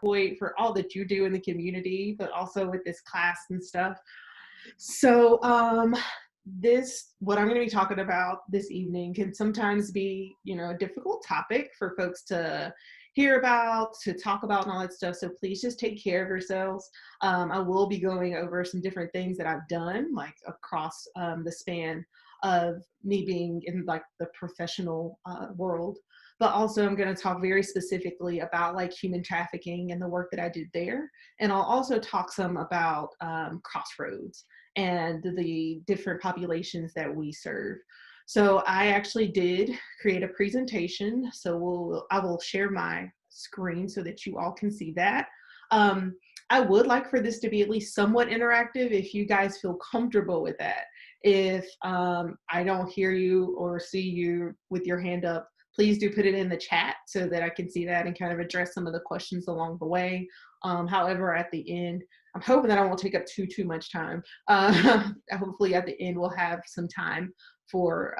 Hoyt, for all that you do in the community, but also with this class and stuff. So what I'm going to be talking about this evening can sometimes be, a difficult topic for folks to hear about, to talk about, and all that stuff. So please just take care of yourselves. I will be going over some different things that I've done, like across the span of me being in like the professional world. But also I'm going to talk very specifically about like human trafficking and the work that I did there. And I'll also talk some about Crossroads and the different populations that we serve. So I actually did create a presentation. So I will share my screen so that you all can see that. I would like for this to be at least somewhat interactive if you guys feel comfortable with that. If I don't hear you or see you with your hand up, please do put it in the chat so that I can see that and kind of address some of the questions along the way. However, at the end, I'm hoping that I won't take up too much time. Hopefully at the end, we'll have some time for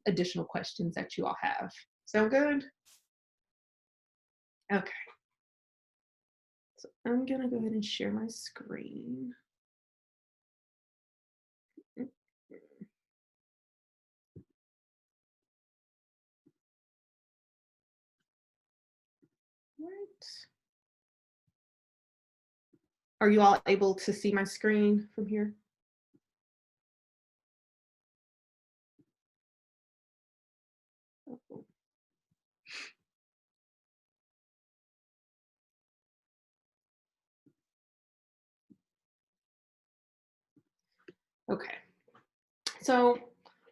additional questions that you all have. Sound good? Okay. So I'm gonna go ahead and share my screen. Right. Are you all able to see my screen from here? Okay. So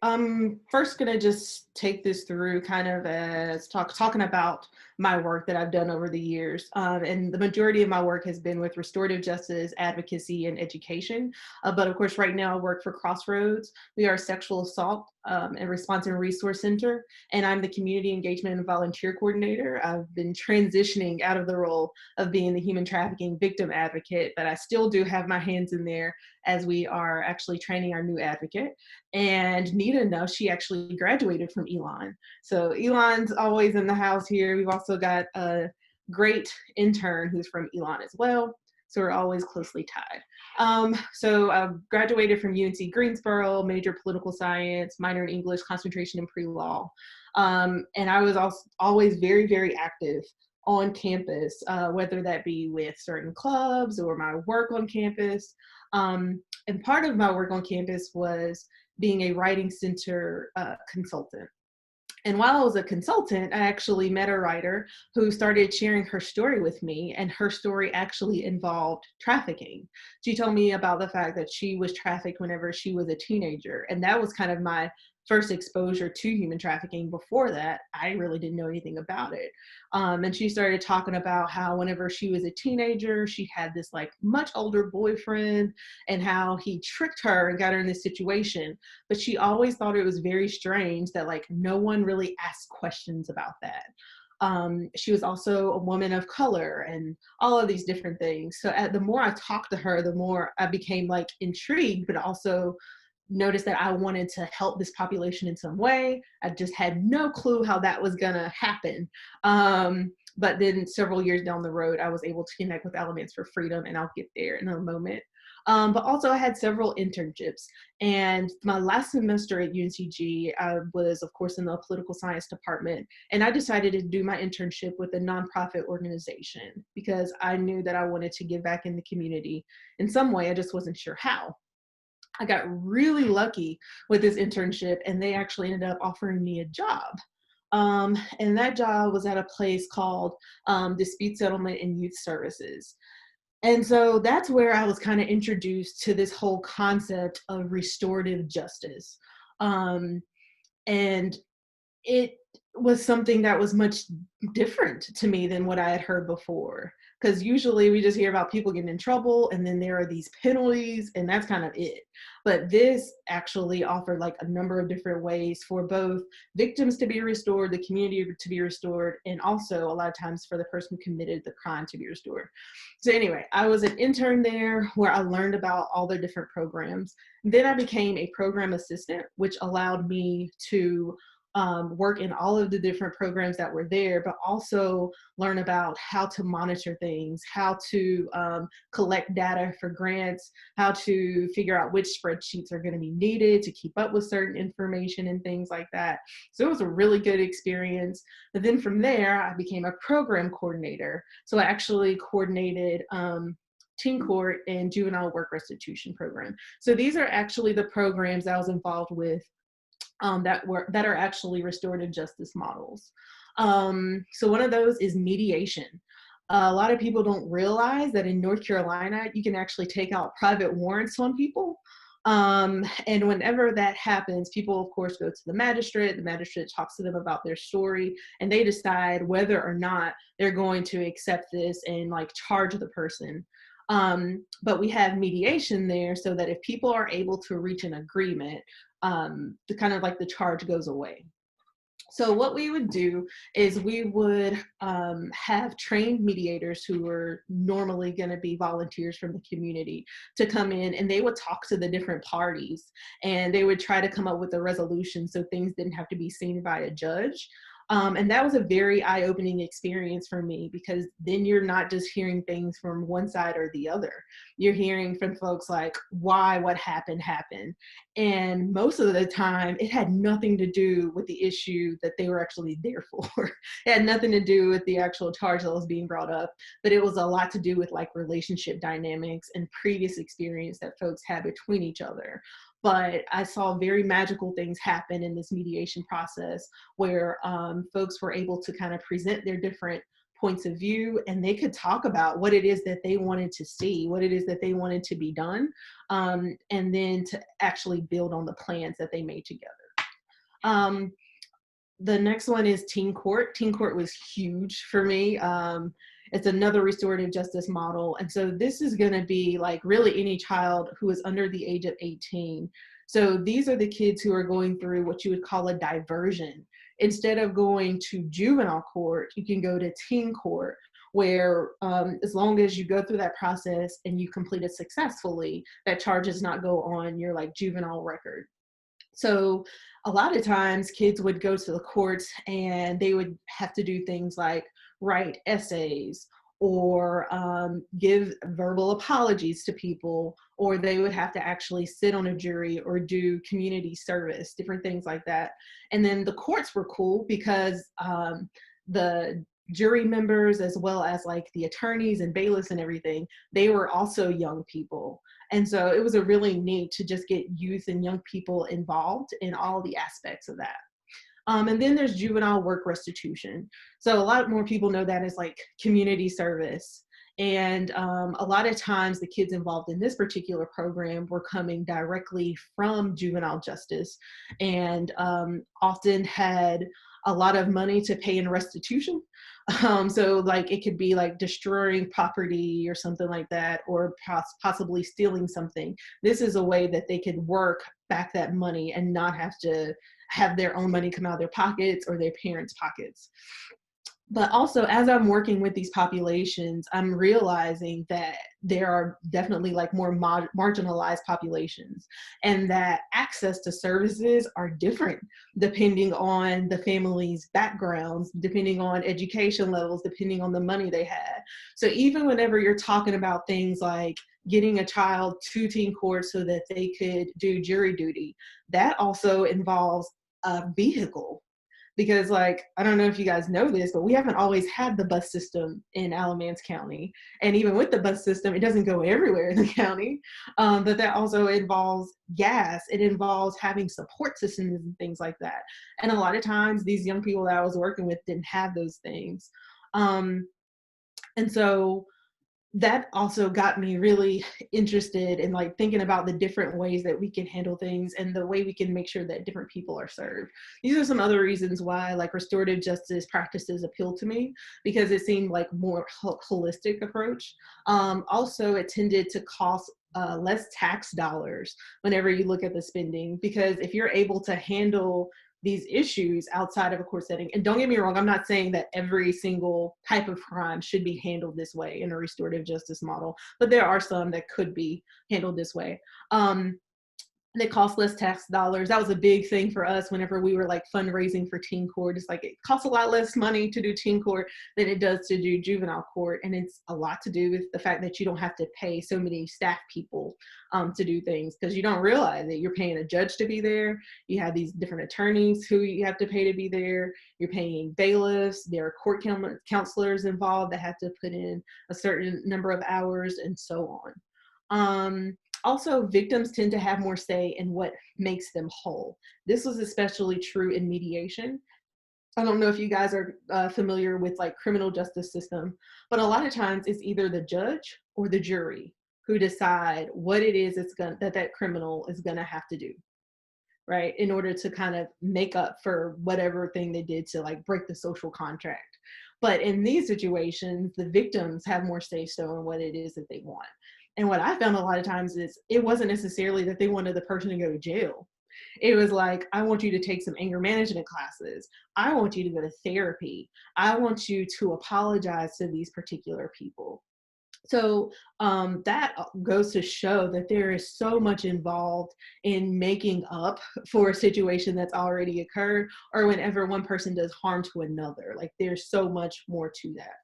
I'm first gonna just take this through kind of as talking about my work that I've done over the years. And the majority of my work has been with restorative justice, advocacy, and education. But of course, right now I work for Crossroads. We are a sexual assault and response and resource center, and I'm the community engagement and volunteer coordinator. I've been transitioning out of the role of being the human trafficking victim advocate, but I still do have my hands in there as we are actually training our new advocate. And Nita knows she actually graduated from Elon. So Elon's always in the house here. We've also got a great intern who's from Elon as well. So we're always closely tied. So I graduated from UNC Greensboro, major political science, minor in English, concentration in pre-law. And I was also always very, very active on campus, whether that be with certain clubs or my work on campus. And part of my work on campus was being a writing center consultant. And while I was a consultant, I actually met a writer who started sharing her story with me, and her story actually involved trafficking. She told me about the fact that she was trafficked whenever she was a teenager, and that was kind of my first exposure to human trafficking. Before that, I really didn't know anything about it. And she started talking about how whenever she was a teenager, she had this like much older boyfriend and how he tricked her and got her in this situation. But she always thought it was very strange that like no one really asked questions about that. She was also a woman of color and all of these different things. So the more I talked to her, the more I became like intrigued, but also noticed that I wanted to help this population in some way. I just had no clue how that was gonna happen. But then several years down the road, I was able to connect with Elements for Freedom, and I'll get there in a moment. But also I had several internships, and my last semester at UNCG, I was of course in the political science department, and I decided to do my internship with a nonprofit organization because I knew that I wanted to give back in the community in some way. I just wasn't sure how. I got really lucky with this internship, and they actually ended up offering me a job. And that job was at a place called Dispute Settlement and Youth Services. And so that's where I was kind of introduced to this whole concept of restorative justice. And it was something that was much different to me than what I had heard before. Because usually we just hear about people getting in trouble and then there are these penalties and that's kind of it. But this actually offered like a number of different ways for both victims to be restored, the community to be restored, and also a lot of times for the person who committed the crime to be restored. So anyway, I was an intern there where I learned about all the different programs. Then I became a program assistant, which allowed me to work in all of the different programs that were there, but also learn about how to monitor things, how to collect data for grants, how to figure out which spreadsheets are going to be needed to keep up with certain information and things like that. So it was a really good experience. But then from there, I became a program coordinator. So I actually coordinated teen court and juvenile work restitution program. So these are actually the programs I was involved with that are actually restorative justice models. So one of those is mediation. A lot of people don't realize that in North Carolina, you can actually take out private warrants on people. And whenever that happens, people, of course, go to the magistrate. The magistrate talks to them about their story, and they decide whether or not they're going to accept this and like charge the person. But we have mediation there so that if people are able to reach an agreement, the kind of like the charge goes away. So what we would do is we would have trained mediators who were normally going to be volunteers from the community to come in, and they would talk to the different parties, and they would try to come up with a resolution so things didn't have to be seen by a judge. And that was a very eye-opening experience for me, because then you're not just hearing things from one side or the other. You're hearing from folks like why what happened. And most of the time, it had nothing to do with the issue that they were actually there for. It had nothing to do with the actual charge that was being brought up, but it was a lot to do with like relationship dynamics and previous experience that folks had between each other. But I saw very magical things happen in this mediation process where folks were able to kind of present their different points of view, and they could talk about what it is that they wanted to see, what it is that they wanted to be done, and then to actually build on the plans that they made together. The next one is teen court. Teen court was huge for me. It's another restorative justice model. And so this is going to be like really any child who is under the age of 18. So these are the kids who are going through what you would call a diversion. Instead of going to juvenile court, you can go to teen court, where as long as you go through that process and you complete it successfully, that charge does not go on your like juvenile record. So a lot of times kids would go to the courts and they would have to do things like write essays or give verbal apologies to people, or they would have to actually sit on a jury or do community service, different things like that. And then the courts were cool because the jury members, as well as like the attorneys and bailiffs and everything, they were also young people. And so it was a really neat to just get youth and young people involved in all the aspects of that. And then there's juvenile work restitution. So a lot more people know that as like community service. And a lot of times the kids involved in this particular program were coming directly from juvenile justice, and often had a lot of money to pay in restitution. So like it could be like destroying property or something like that, or possibly stealing something. This is a way that they could work back that money and not have to have their own money come out of their pockets or their parents' pockets. But also, as I'm working with these populations, I'm realizing that there are definitely like more marginalized populations, and that access to services are different depending on the family's backgrounds, depending on education levels, depending on the money they had. So even whenever you're talking about things like getting a child to teen court so that they could do jury duty, that also involves a vehicle. Because like, I don't know if you guys know this, but we haven't always had the bus system in Alamance County. And even with the bus system, it doesn't go everywhere in the county. But that also involves gas. It involves having support systems and things like that. And a lot of times these young people that I was working with didn't have those things. And so that also got me really interested in like thinking about the different ways that we can handle things and the way we can make sure that different people are served. These are some other reasons why like restorative justice practices appeal to me, because it seemed like more holistic approach. Also, it tended to cost less tax dollars whenever you look at the spending, because if you're able to handle these issues outside of a court setting. And don't get me wrong, I'm not saying that every single type of crime should be handled this way in a restorative justice model, but there are some that could be handled this way. and it costs less tax dollars. That was a big thing for us whenever we were like fundraising for teen court. It's like it costs a lot less money to do teen court than it does to do juvenile court. And it's a lot to do with the fact that you don't have to pay so many staff people to do things, because you don't realize that you're paying a judge to be there. You have these different attorneys who you have to pay to be there. You're paying bailiffs. There are court counselors involved that have to put in a certain number of hours and so on. Also, victims tend to have more say in what makes them whole. This was especially true in mediation. I don't know if you guys are familiar with like criminal justice system, but a lot of times it's either the judge or the jury who decide what it is that criminal is gonna have to do, right? In order to kind of make up for whatever thing they did to like break the social contract. But in these situations, the victims have more say so in what it is that they want. And what I found a lot of times is it wasn't necessarily that they wanted the person to go to jail. It was like, I want you to take some anger management classes. I want you to go to therapy. I want you to apologize to these particular people. So that goes to show that there is so much involved in making up for a situation that's already occurred, or whenever one person does harm to another. Like there's so much more to that.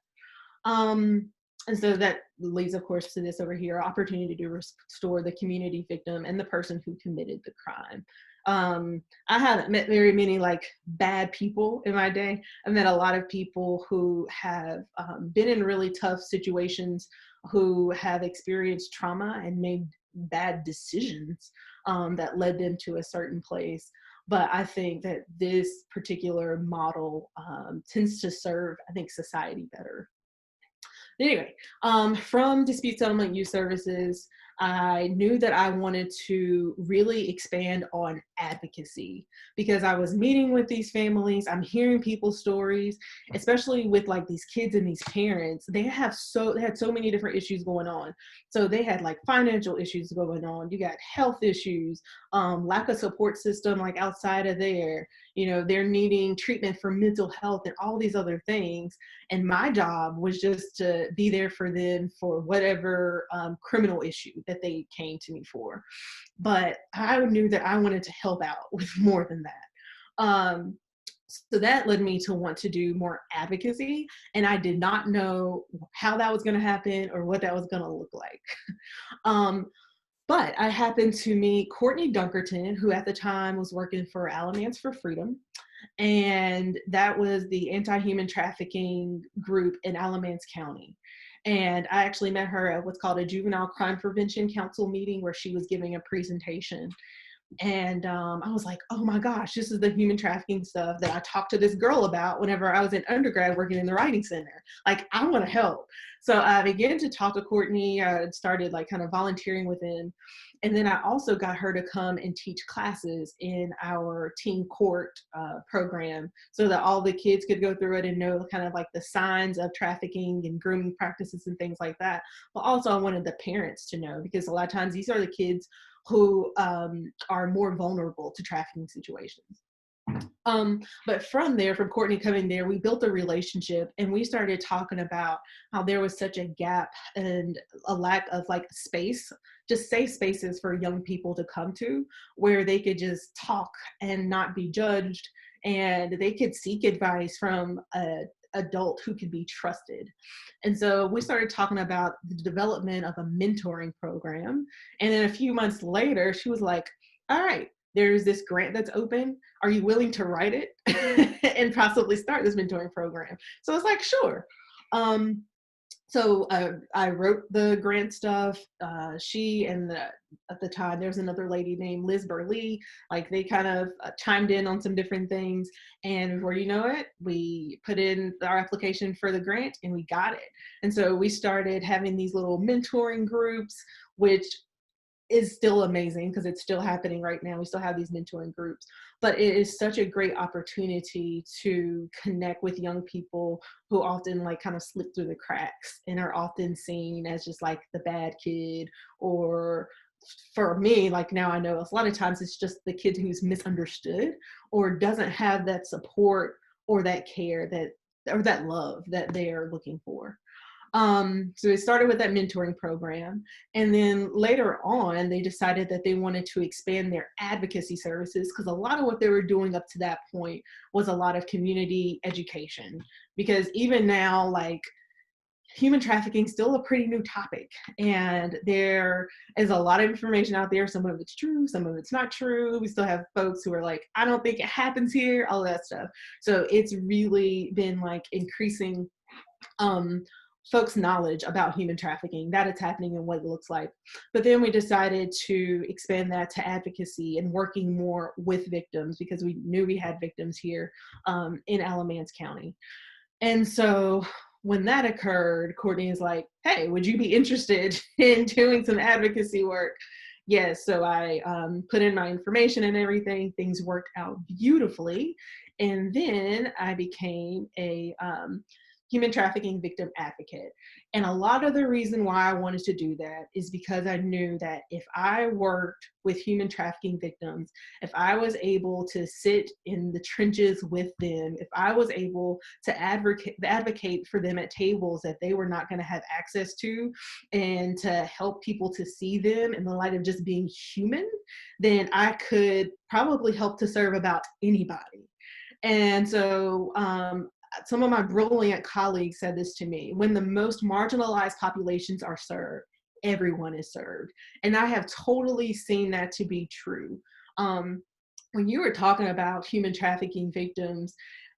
And so that leads, of course, to this over here, opportunity to restore the community victim and the person who committed the crime. I haven't met very many like bad people in my day. I've met a lot of people who have been in really tough situations, who have experienced trauma and made bad decisions that led them to a certain place. But I think that this particular model tends to serve, I think, society better. Anyway, from dispute settlement youth services, I knew that I wanted to really expand on advocacy, because I was meeting with these families. I'm hearing people's stories, especially with like these kids and these parents. They had so many different issues going on. So they had like financial issues going on. You got health issues, lack of support system like outside of there. You know, they're needing treatment for mental health and all these other things. And my job was just to be there for them for whatever criminal issue that they came to me for. But I knew that I wanted to help out with more than that. So that led me to want to do more advocacy. And I did not know how that was going to happen or what that was going to look like. But I happened to meet Courtney Dunkerton, who at the time was working for Alamance for Freedom. And that was the anti-human trafficking group in Alamance County. And I actually met her at what's called a Juvenile Crime Prevention Council meeting, where she was giving a presentation. And I was like, oh my gosh, this is the human trafficking stuff that I talked to this girl about whenever I was in undergrad working in the writing center. Like, I want to help. So I began to talk to Courtney. I started like kind of volunteering within. And then I also got her to come and teach classes in our teen court program, so that all the kids could go through it and know kind of like the signs of trafficking and grooming practices and things like that. But also I wanted the parents to know, because a lot of times these are the kids who are more vulnerable to trafficking situations. But from there, from Courtney coming there, we built a relationship, and we started talking about how there was such a gap and a lack of like space, just safe spaces for young people to come to, where they could just talk and not be judged, and they could seek advice from a adult who could be trusted. And so we started talking about the development of a mentoring program. And then a few months later, she was like, all right, there's this grant that's open. Are you willing to write it and possibly start this mentoring program? So it's like, sure. So I wrote the grant stuff. She and at the time, there's another lady named Liz Burley. Like, they kind of chimed in on some different things. And before you know it, we put in our application for the grant and we got it. And so we started having these little mentoring groups, which is still amazing because it's still happening right now. We still have these mentoring groups, but it is such a great opportunity to connect with young people who often like kind of slip through the cracks and are often seen as just like the bad kid, or for me, like now I know a lot of times it's just the kid who's misunderstood or doesn't have that support or that care that, or that love that they are looking for. So it started with that mentoring program. And then later on, they decided that they wanted to expand their advocacy services because a lot of what they were doing up to that point was a lot of community education. Because even now, like, human trafficking is still a pretty new topic, and there is a lot of information out there. Some of it's true, some of it's not true. We still have folks who are like, I don't think it happens here, all that stuff. So it's really been like increasing um, folks' knowledge about human trafficking, that it's happening and what it looks like. But then we decided to expand that to advocacy and working more with victims because we knew we had victims here in Alamance County. And so when that occurred, Courtney is like, hey, would you be interested in doing some advocacy work? Yes. So I put in my information and everything. Things worked out beautifully. And then I became a human trafficking victim advocate. And a lot of the reason why I wanted to do that is because I knew that if I worked with human trafficking victims, if I was able to sit in the trenches with them, if I was able to advocate for them at tables that they were not going to have access to, and to help people to see them in the light of just being human, then I could probably help to serve about anybody. And so some of my brilliant colleagues said this to me: when the most marginalized populations are served, everyone is served. And I have totally seen that to be true. When you were talking about human trafficking victims,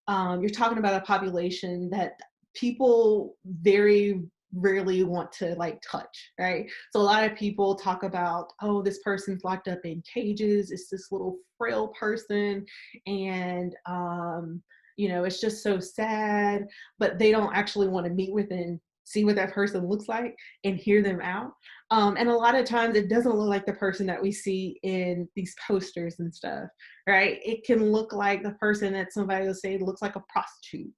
you're talking about a population that people very rarely want to like touch, right? So a lot of people talk about, oh, this person's locked up in cages, it's this little frail person, and it's just so sad, but they don't actually want to meet with and see what that person looks like and hear them out. And a lot of times it doesn't look like the person that we see in these posters and stuff, right? It can look like the person that somebody will say looks like a prostitute,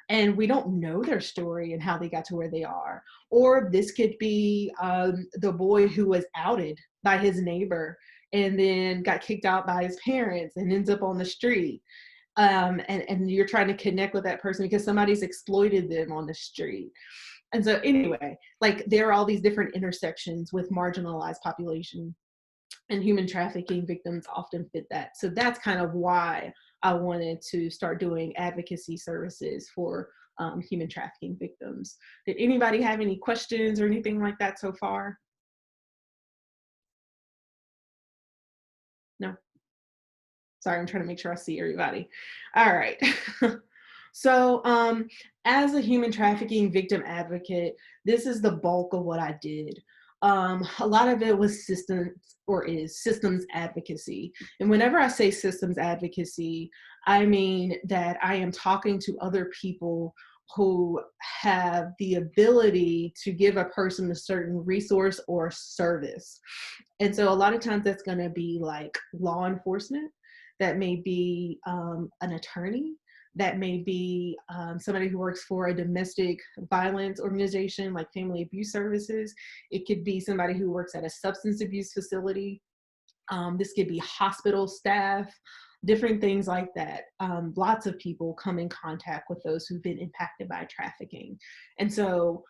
and we don't know their story and how they got to where they are. Or this could be the boy who was outed by his neighbor and then got kicked out by his parents and ends up on the street. And you're trying to connect with that person because somebody's exploited them on the street. And so anyway, like, there are all these different intersections with marginalized population, and human trafficking victims often fit that. So that's kind of why I wanted to start doing advocacy services for human trafficking victims. Did anybody have any questions or anything like that so far? No? Sorry, I'm trying to make sure I see everybody. All right. So, as a human trafficking victim advocate, this is the bulk of what I did. A lot of it was systems advocacy. And whenever I say systems advocacy, I mean that I am talking to other people who have the ability to give a person a certain resource or service. And so a lot of times that's going to be like law enforcement, that may be an attorney, that may be somebody who works for a domestic violence organization like Family Abuse Services. It could be somebody who works at a substance abuse facility. This could be hospital staff, different things like that. Lots of people come in contact with those who've been impacted by trafficking. And so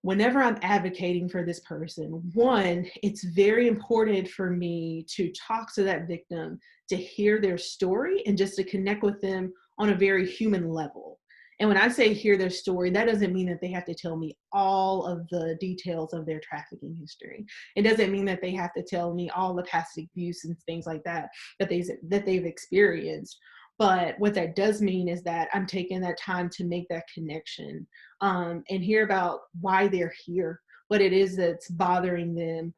whenever I'm advocating for this person, one, it's very important for me to talk to that victim, to hear their story, and just to connect with them on a very human level. And when I say hear their story, that doesn't mean that they have to tell me all of the details of their trafficking history. It doesn't mean that they have to tell me all the past abuse and things like that they've experienced. But what that does mean is that I'm taking that time to make that connection, and hear about why they're here, what it is that's bothering them.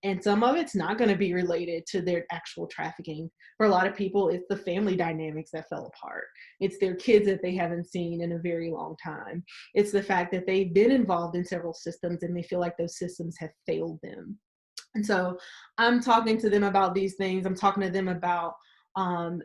And some of it's not going to be related to their actual trafficking. For a lot of people, it's the family dynamics that fell apart. It's their kids that they haven't seen in a very long time. It's the fact that they've been involved in several systems and they feel like those systems have failed them. And so I'm talking to them about these things. I'm talking to them about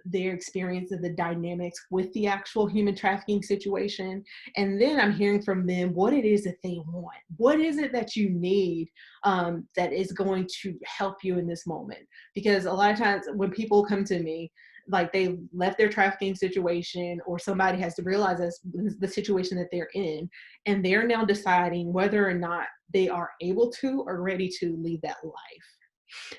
their experience of the dynamics with the actual human trafficking situation. And then I'm hearing from them what it is that they want. What is it that you need that is going to help you in this moment? Because a lot of times when people come to me, like they left their trafficking situation, or somebody has to realize that's the situation that they're in, and they're now deciding whether or not they are able to or ready to lead that life.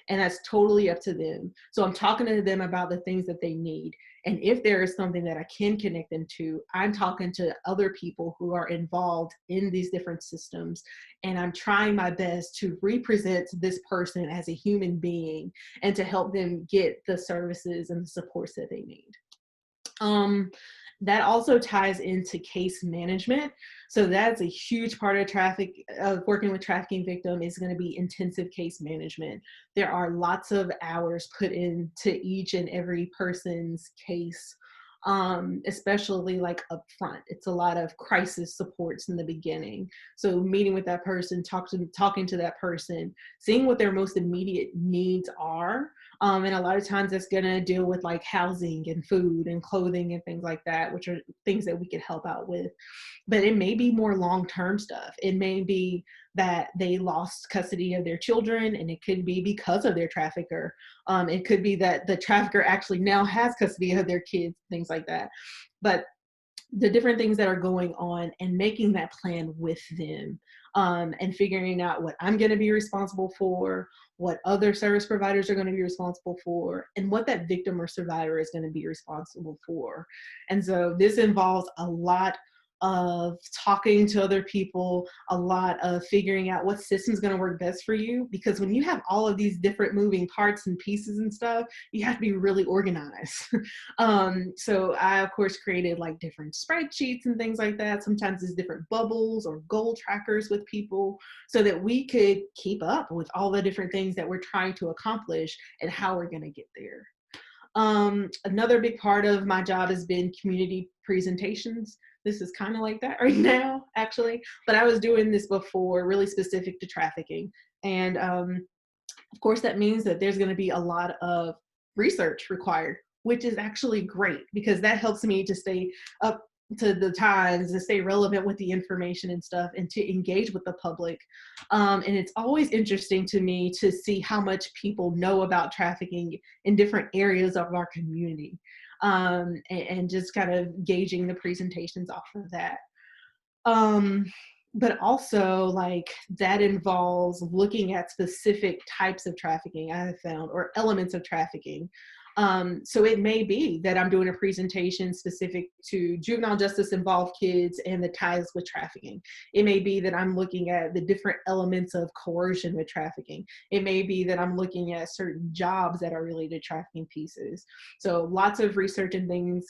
And that's totally up to them. So I'm talking to them about the things that they need. And if there is something that I can connect them to, I'm talking to other people who are involved in these different systems. And I'm trying my best to represent this person as a human being and to help them get the services and the supports that they need. Um, that also ties into case management. So that's a huge part of working with trafficking victim is going to be intensive case management. There are lots of hours put into each and every person's case, especially like up front. It's a lot of crisis supports in the beginning. So meeting with that person, talking to that person, seeing what their most immediate needs are. And a lot of times it's going to deal with like housing and food and clothing and things like that, which are things that we could help out with. But it may be more long-term stuff. It may be that they lost custody of their children, and it could be because of their trafficker. It could be that the trafficker actually now has custody of their kids, things like that. But the different things that are going on and making that plan with them, and figuring out what I'm going to be responsible for, what other service providers are going to be responsible for, and what that victim or survivor is going to be responsible for. And so this involves a lot of talking to other people, a lot of figuring out what system's going to work best for you, because when you have all of these different moving parts and pieces and stuff, you have to be really organized. So I of course created like different spreadsheets and things like that. Sometimes there's different bubbles or goal trackers with people so that we could keep up with all the different things that we're trying to accomplish and how we're going to get there. Another big part of my job has been community presentations. This is kind of like that right now, actually, but I was doing this before, really specific to trafficking. And of course, that means that there's going to be a lot of research required, which is actually great because that helps me to stay up to the times, to stay relevant with the information and stuff, and to engage with the public. And it's always interesting to me to see how much people know about trafficking in different areas of our community, and just kind of gauging the presentations off of that. But also like that involves looking at specific types of trafficking I have found, or elements of trafficking. So it may be that I'm doing a presentation specific to juvenile justice involved kids and the ties with trafficking. It may be that I'm looking at the different elements of coercion with trafficking. It may be that I'm looking at certain jobs that are related to trafficking pieces. So lots of research and things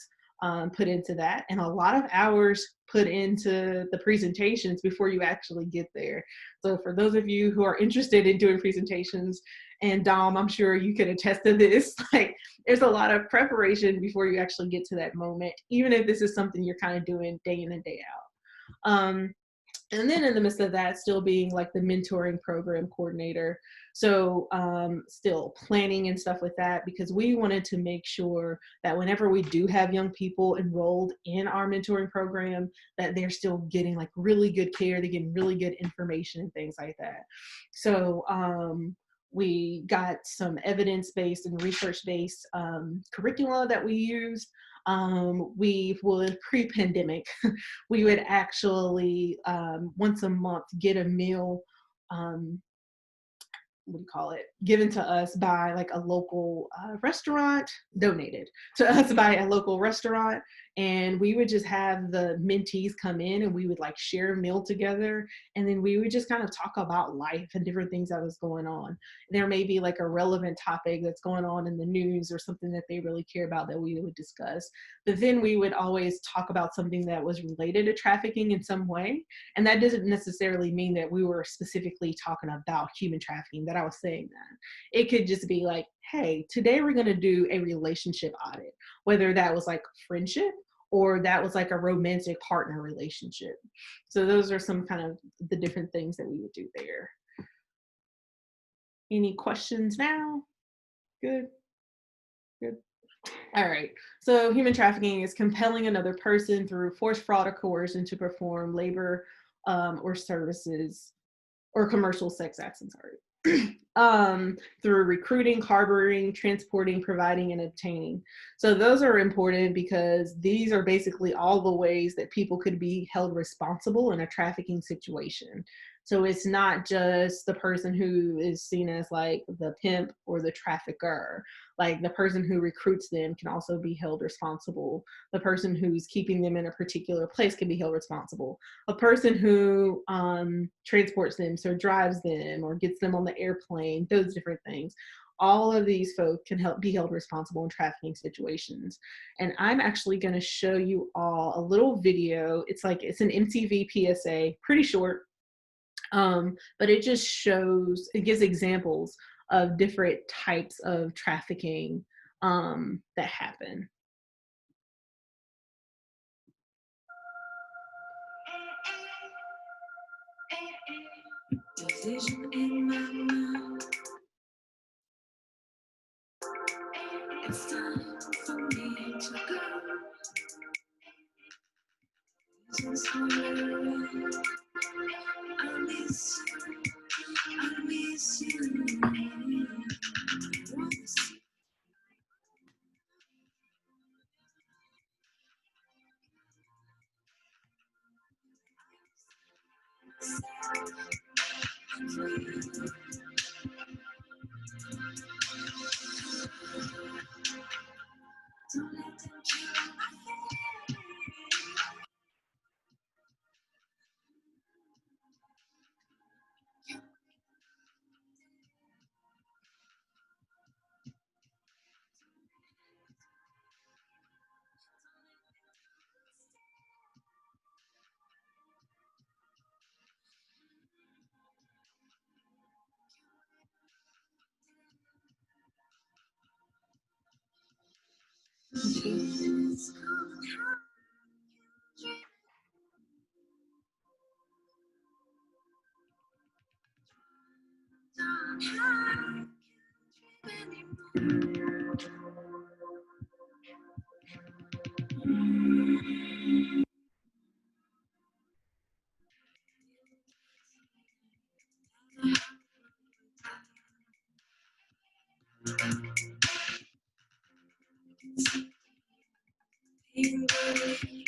put into that, and a lot of hours put into the presentations before you actually get there. So for those of you who are interested in doing presentations, and Dom, I'm sure you can attest to this, like there's a lot of preparation before you actually get to that moment, even if this is something you're kind of doing day in and day out. And then in the midst of that, still being like the mentoring program coordinator. So still planning and stuff with that, because we wanted to make sure that whenever we do have young people enrolled in our mentoring program, that they're still getting like really good care, they're getting really good information and things like that. So we got some evidence-based and research-based curricula that we used. We would, pre-pandemic, we would actually once a month get a meal, what do you call it, given to us by like a local restaurant, donated to us by a local restaurant. And we would just have the mentees come in and we would like share a meal together. And then we would just kind of talk about life and different things that was going on. There may be like a relevant topic that's going on in the news or something that they really care about that we would discuss. But then we would always talk about something that was related to trafficking in some way. And that doesn't necessarily mean that we were specifically talking about human trafficking, that I was saying that. It could just be like, hey, today we're going to do a relationship audit, whether that was like friendship or that was like a romantic partner relationship. So those are some kind of the different things that we would do there. Any questions now? Good. Good. All right. So human trafficking is compelling another person through force, fraud, or coercion to perform labor or services or commercial sex acts. I'm sorry. through recruiting, harboring, transporting, providing, and obtaining. So those are important because these are basically all the ways that people could be held responsible in a trafficking situation. So it's not just the person who is seen as like the pimp or the trafficker. Like the person who recruits them can also be held responsible. The person who's keeping them in a particular place can be held responsible. A person who transports them, so drives them or gets them on the airplane, those different things. All of these folk can help be held responsible in trafficking situations. And I'm actually going to show you all a little video. It's an MTV PSA, pretty short, but it just shows, it gives examples of different types of trafficking that happen. Division in my mouth. It's time for me to go. Just I miss you. I miss you.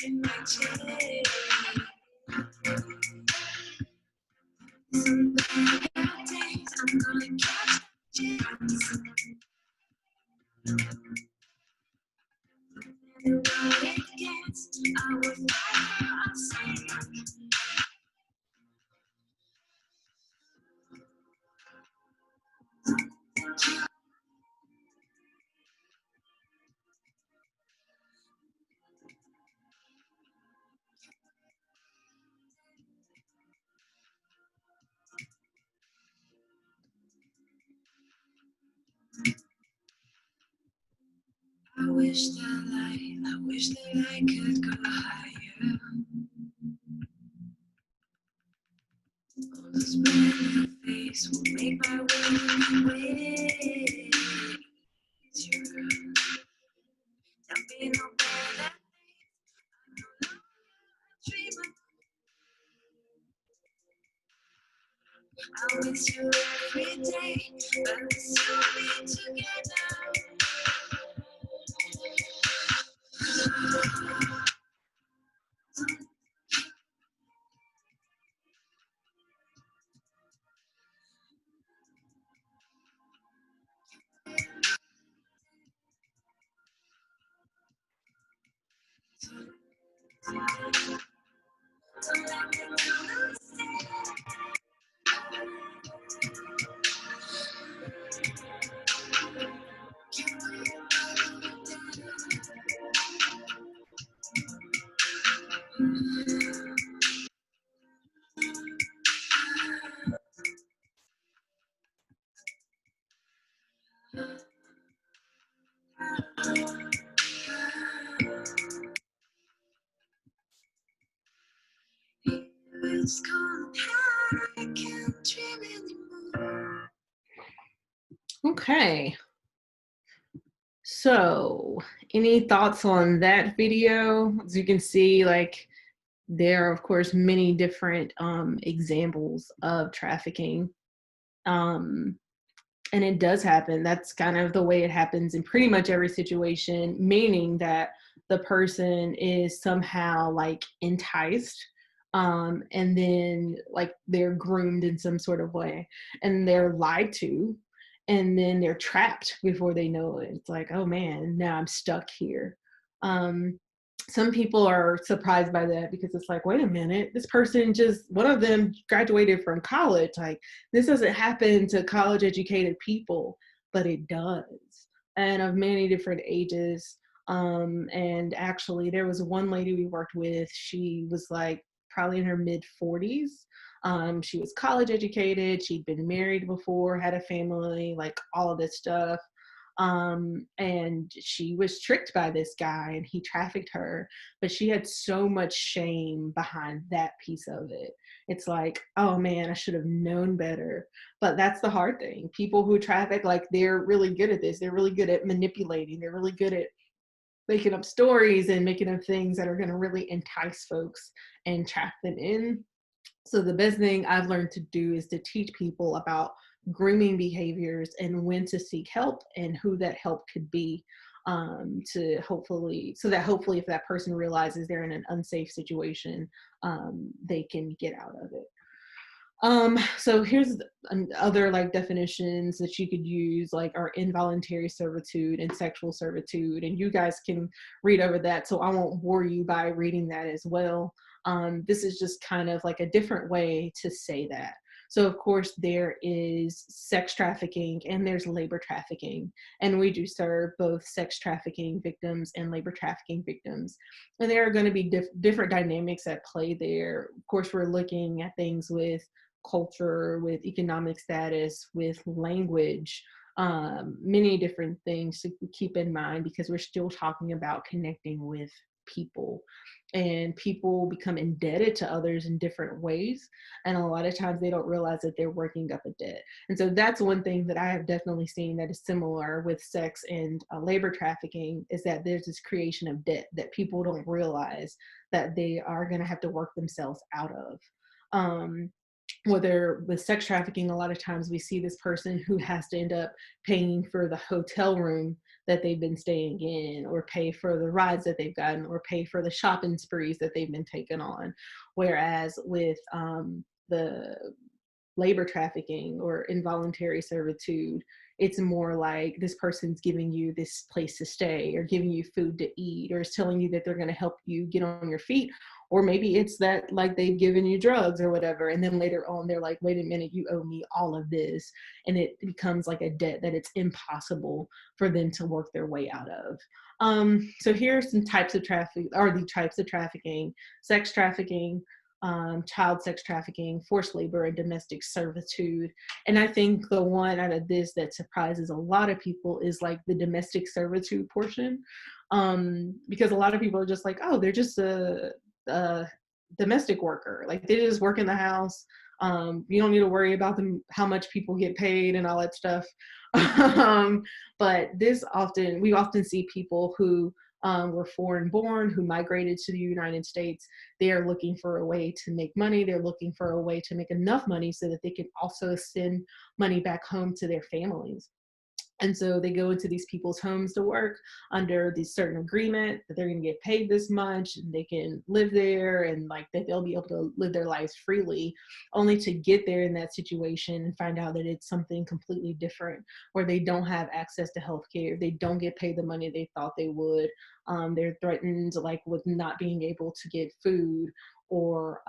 In my chair. Some bad days I'm gonna catch you. And when it gets, I will fire, I'll say. I wish that I could go higher. All this brand face will make my way. It's your girl. There'll be no better dream. I miss you every day, but we still be together. It's gone, I can't dream anymore. Okay. So, any thoughts on that video? As you can see, like, there are, of course, many different examples of trafficking. Um, and it does happen. That's kind of the way it happens in pretty much every situation, meaning that the person is somehow like enticed, and then like they're groomed in some sort of way, and they're lied to, and then they're trapped before they know it. It's like, oh man, now I'm stuck here. Um, some people are surprised by that because it's like, wait a minute, this person just, one of them graduated from college. Like, this doesn't happen to college educated people, but it does. And of many different ages. And actually, there was one lady we worked with. She was like probably in her mid 40s. She was college educated. She'd been married before, had a family, like all of this stuff. And she was tricked by this guy and he trafficked her, but she had so much shame behind that piece of it. It's like, oh man, I should have known better. But that's the hard thing. People who traffic, like, they're really good at this. They're really good at manipulating. They're really good at making up stories and making up things that are going to really entice folks and trap them in. So the best thing I've learned to do is to teach people about grooming behaviors and when to seek help and who that help could be, to hopefully, so that hopefully if that person realizes they're in an unsafe situation, they can get out of it. So here's other like definitions that you could use, like are involuntary servitude and sexual servitude, and you guys can read over that, so I won't bore you by reading that as well. This is just kind of like a different way to say that. So of course there is sex trafficking and there's labor trafficking, and we do serve both sex trafficking victims and labor trafficking victims. And there are going to be different dynamics at play there. Of course, we're looking at things with culture, with economic status, with language, many different things to keep in mind because we're still talking about connecting with people, and people become indebted to others in different ways, and a lot of times they don't realize that they're working up a debt. And so that's one thing that I have definitely seen that is similar with sex and labor trafficking, is that there's this creation of debt that people don't realize that they are going to have to work themselves out of. Whether with sex trafficking, a lot of times we see this person who has to end up paying for the hotel room that they've been staying in, or pay for the rides that they've gotten, or pay for the shopping sprees that they've been taken on. Whereas with the labor trafficking or involuntary servitude, it's more like this person's giving you this place to stay, or giving you food to eat, or is telling you that they're going to help you get on your feet. Or maybe it's that like they've given you drugs or whatever, and then later on they're like, wait a minute, you owe me all of this, and it becomes like a debt that it's impossible for them to work their way out of. So here are some types of traffic, or the types of trafficking: sex trafficking, child sex trafficking, forced labor, and domestic servitude. And I think the one out of this that surprises a lot of people is like the domestic servitude portion, because a lot of people are just like, oh, they're just a domestic worker, like they just work in the house. You don't need to worry about them, how much people get paid and all that stuff. But we often see people who were foreign born, who migrated to the United States. They are looking for a way to make money. They're looking for a way to make enough money so that they can also send money back home to their families. And so they go into these people's homes to work under this certain agreement that they're going to get paid this much and they can live there, and like that they'll be able to live their lives freely, only to get there in that situation and find out that it's something completely different, where they don't have access to healthcare. They don't get paid the money they thought they would. They're threatened like with not being able to get food, or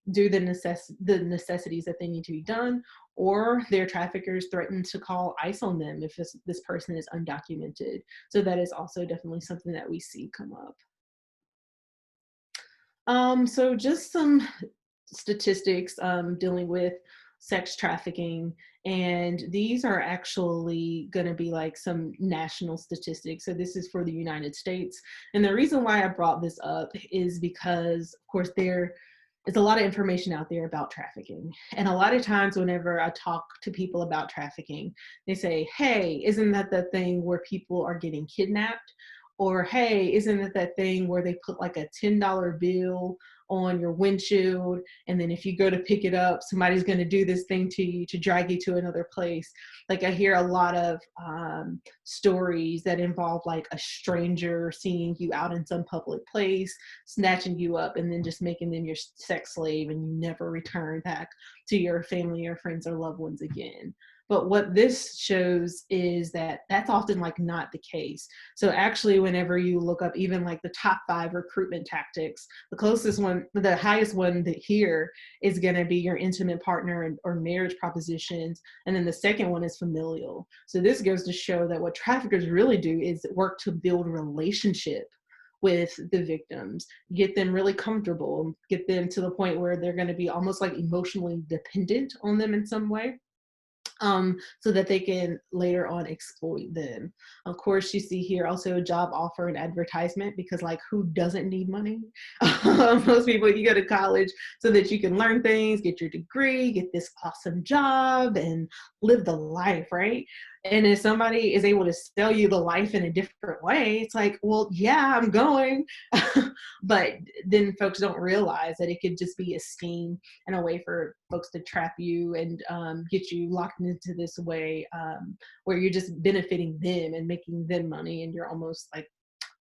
do the necessities that they need to be done, or their traffickers threaten to call ICE on them if this person is undocumented. So that is also definitely something that we see come up. So just some statistics dealing with sex trafficking, and these are actually going to be like some national statistics. So this is for the United States. And the reason why I brought this up is because, of course, there is a lot of information out there about trafficking. And a lot of times whenever I talk to people about trafficking, they say, hey, isn't that the thing where people are getting kidnapped? Or, hey, isn't it that thing where they put like a $10 bill on your windshield. And then if you go to pick it up, somebody's going to do this thing to you to drag you to another place. Like I hear a lot of stories that involve like a stranger seeing you out in some public place, snatching you up, and then just making them your sex slave, and you never return back to your family or friends or loved ones again. But what this shows is that that's often like not the case. So actually, whenever you look up even like the top 5 recruitment tactics, the closest one, the highest one that here is going to be your intimate partner or marriage propositions. And then the second one is familial. So this goes to show that what traffickers really do is work to build relationship with the victims, get them really comfortable, get them to the point where they're going to be almost like emotionally dependent on them in some way, so that they can later on exploit them. Of course, you see here also a job offer and advertisement, because like who doesn't need money? Most people, you go to college so that you can learn things, get your degree, get this awesome job, and live the life, right? And if somebody is able to sell you the life in a different way, it's like, well, yeah, I'm going. But then folks don't realize that it could just be a scheme and a way for folks to trap you and get you locked into this way, where you're just benefiting them and making them money, and you're almost like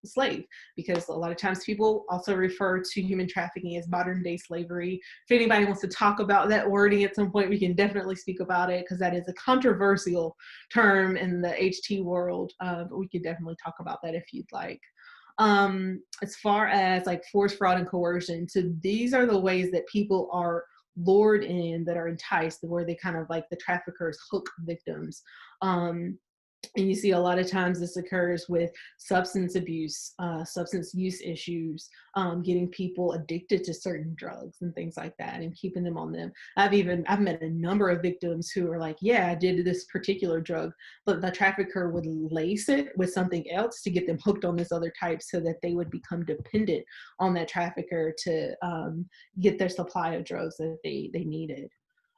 a slave. Because a lot of times people also refer to human trafficking as modern day slavery. If anybody wants to talk about that wording at some point, we can definitely speak about it, because that is a controversial term in the HT world. But we could definitely talk about that if you'd like. As far as like force, fraud, and coercion, so these are the ways that people are lured in, that are enticed, where they kind of like the traffickers hook victims. And you see a lot of times this occurs with substance abuse, substance use issues, getting people addicted to certain drugs and things like that, and keeping them on them. I've met a number of victims who are like, yeah, I did this particular drug, but the trafficker would lace it with something else to get them hooked on this other type, so that they would become dependent on that trafficker to get their supply of drugs that they needed.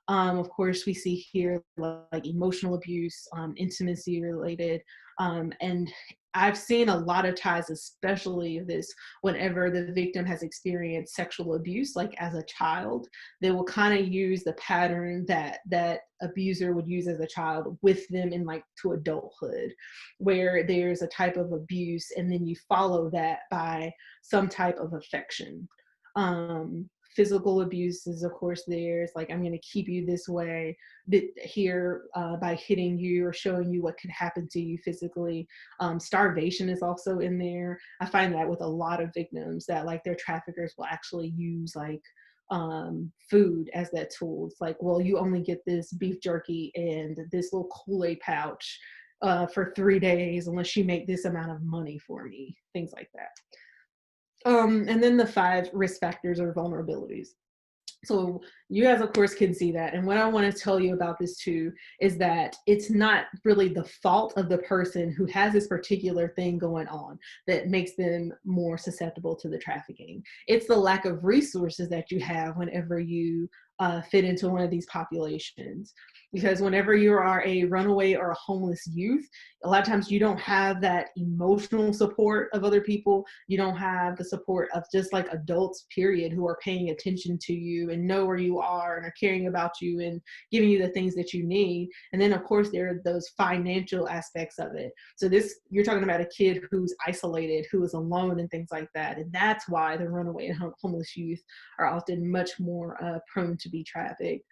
Of course, we see here like emotional abuse, intimacy related, and I've seen a lot of ties, especially this, whenever the victim has experienced sexual abuse, like as a child, they will kind of use the pattern that that abuser would use as a child with them in like to adulthood, where there's a type of abuse and then you follow that by some type of affection. Physical abuse is of course there's like, I'm going to keep you this way here, by hitting you or showing you what could happen to you physically. Starvation is also in there. I find that with a lot of victims, that like their traffickers will actually use like food as that tool. It's like, well, you only get this beef jerky and this little Kool-Aid pouch for 3 days unless you make this amount of money for me, things like that. And then the 5 risk factors or vulnerabilities. So you guys, of course, can see that. And what I want to tell you about this too is that it's not really the fault of the person who has this particular thing going on that makes them more susceptible to the trafficking. It's the lack of resources that you have whenever you fit into one of these populations. Because whenever you are a runaway or a homeless youth, a lot of times you don't have that emotional support of other people. You don't have the support of just like adults, period, who are paying attention to you and know where you are and are caring about you and giving you the things that you need. And then of course there are those financial aspects of it. So this, you're talking about a kid who's isolated, who is alone and things like that. And that's why the runaway and homeless youth are often much more prone to be trafficked.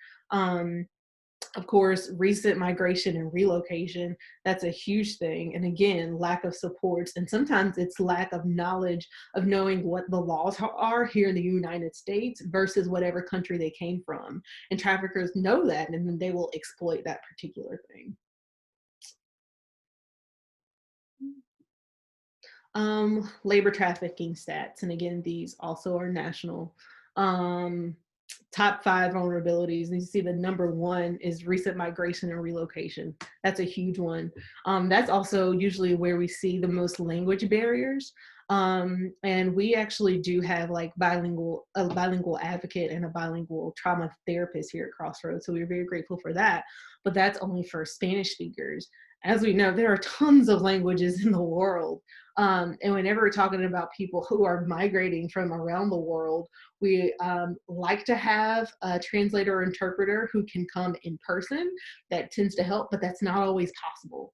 Of course, recent migration and relocation, that's a huge thing. And again, lack of supports. And sometimes it's lack of knowledge of knowing what the laws are here in the United States versus whatever country they came from. And traffickers know that, and then they will exploit that particular thing. Labor trafficking stats. And again, these also are national. Um, Top 5 vulnerabilities. And you see the number 1 is recent migration and relocation. That's a huge one. That's also usually where we see the most language barriers. And we actually do have like a bilingual advocate and a bilingual trauma therapist here at Crossroads. So we're very grateful for that. But that's only for Spanish speakers. as we know, there are tons of languages in the world. And whenever we're talking about people who are migrating from around the world, we like to have a translator or interpreter who can come in person. That tends to help, but that's not always possible.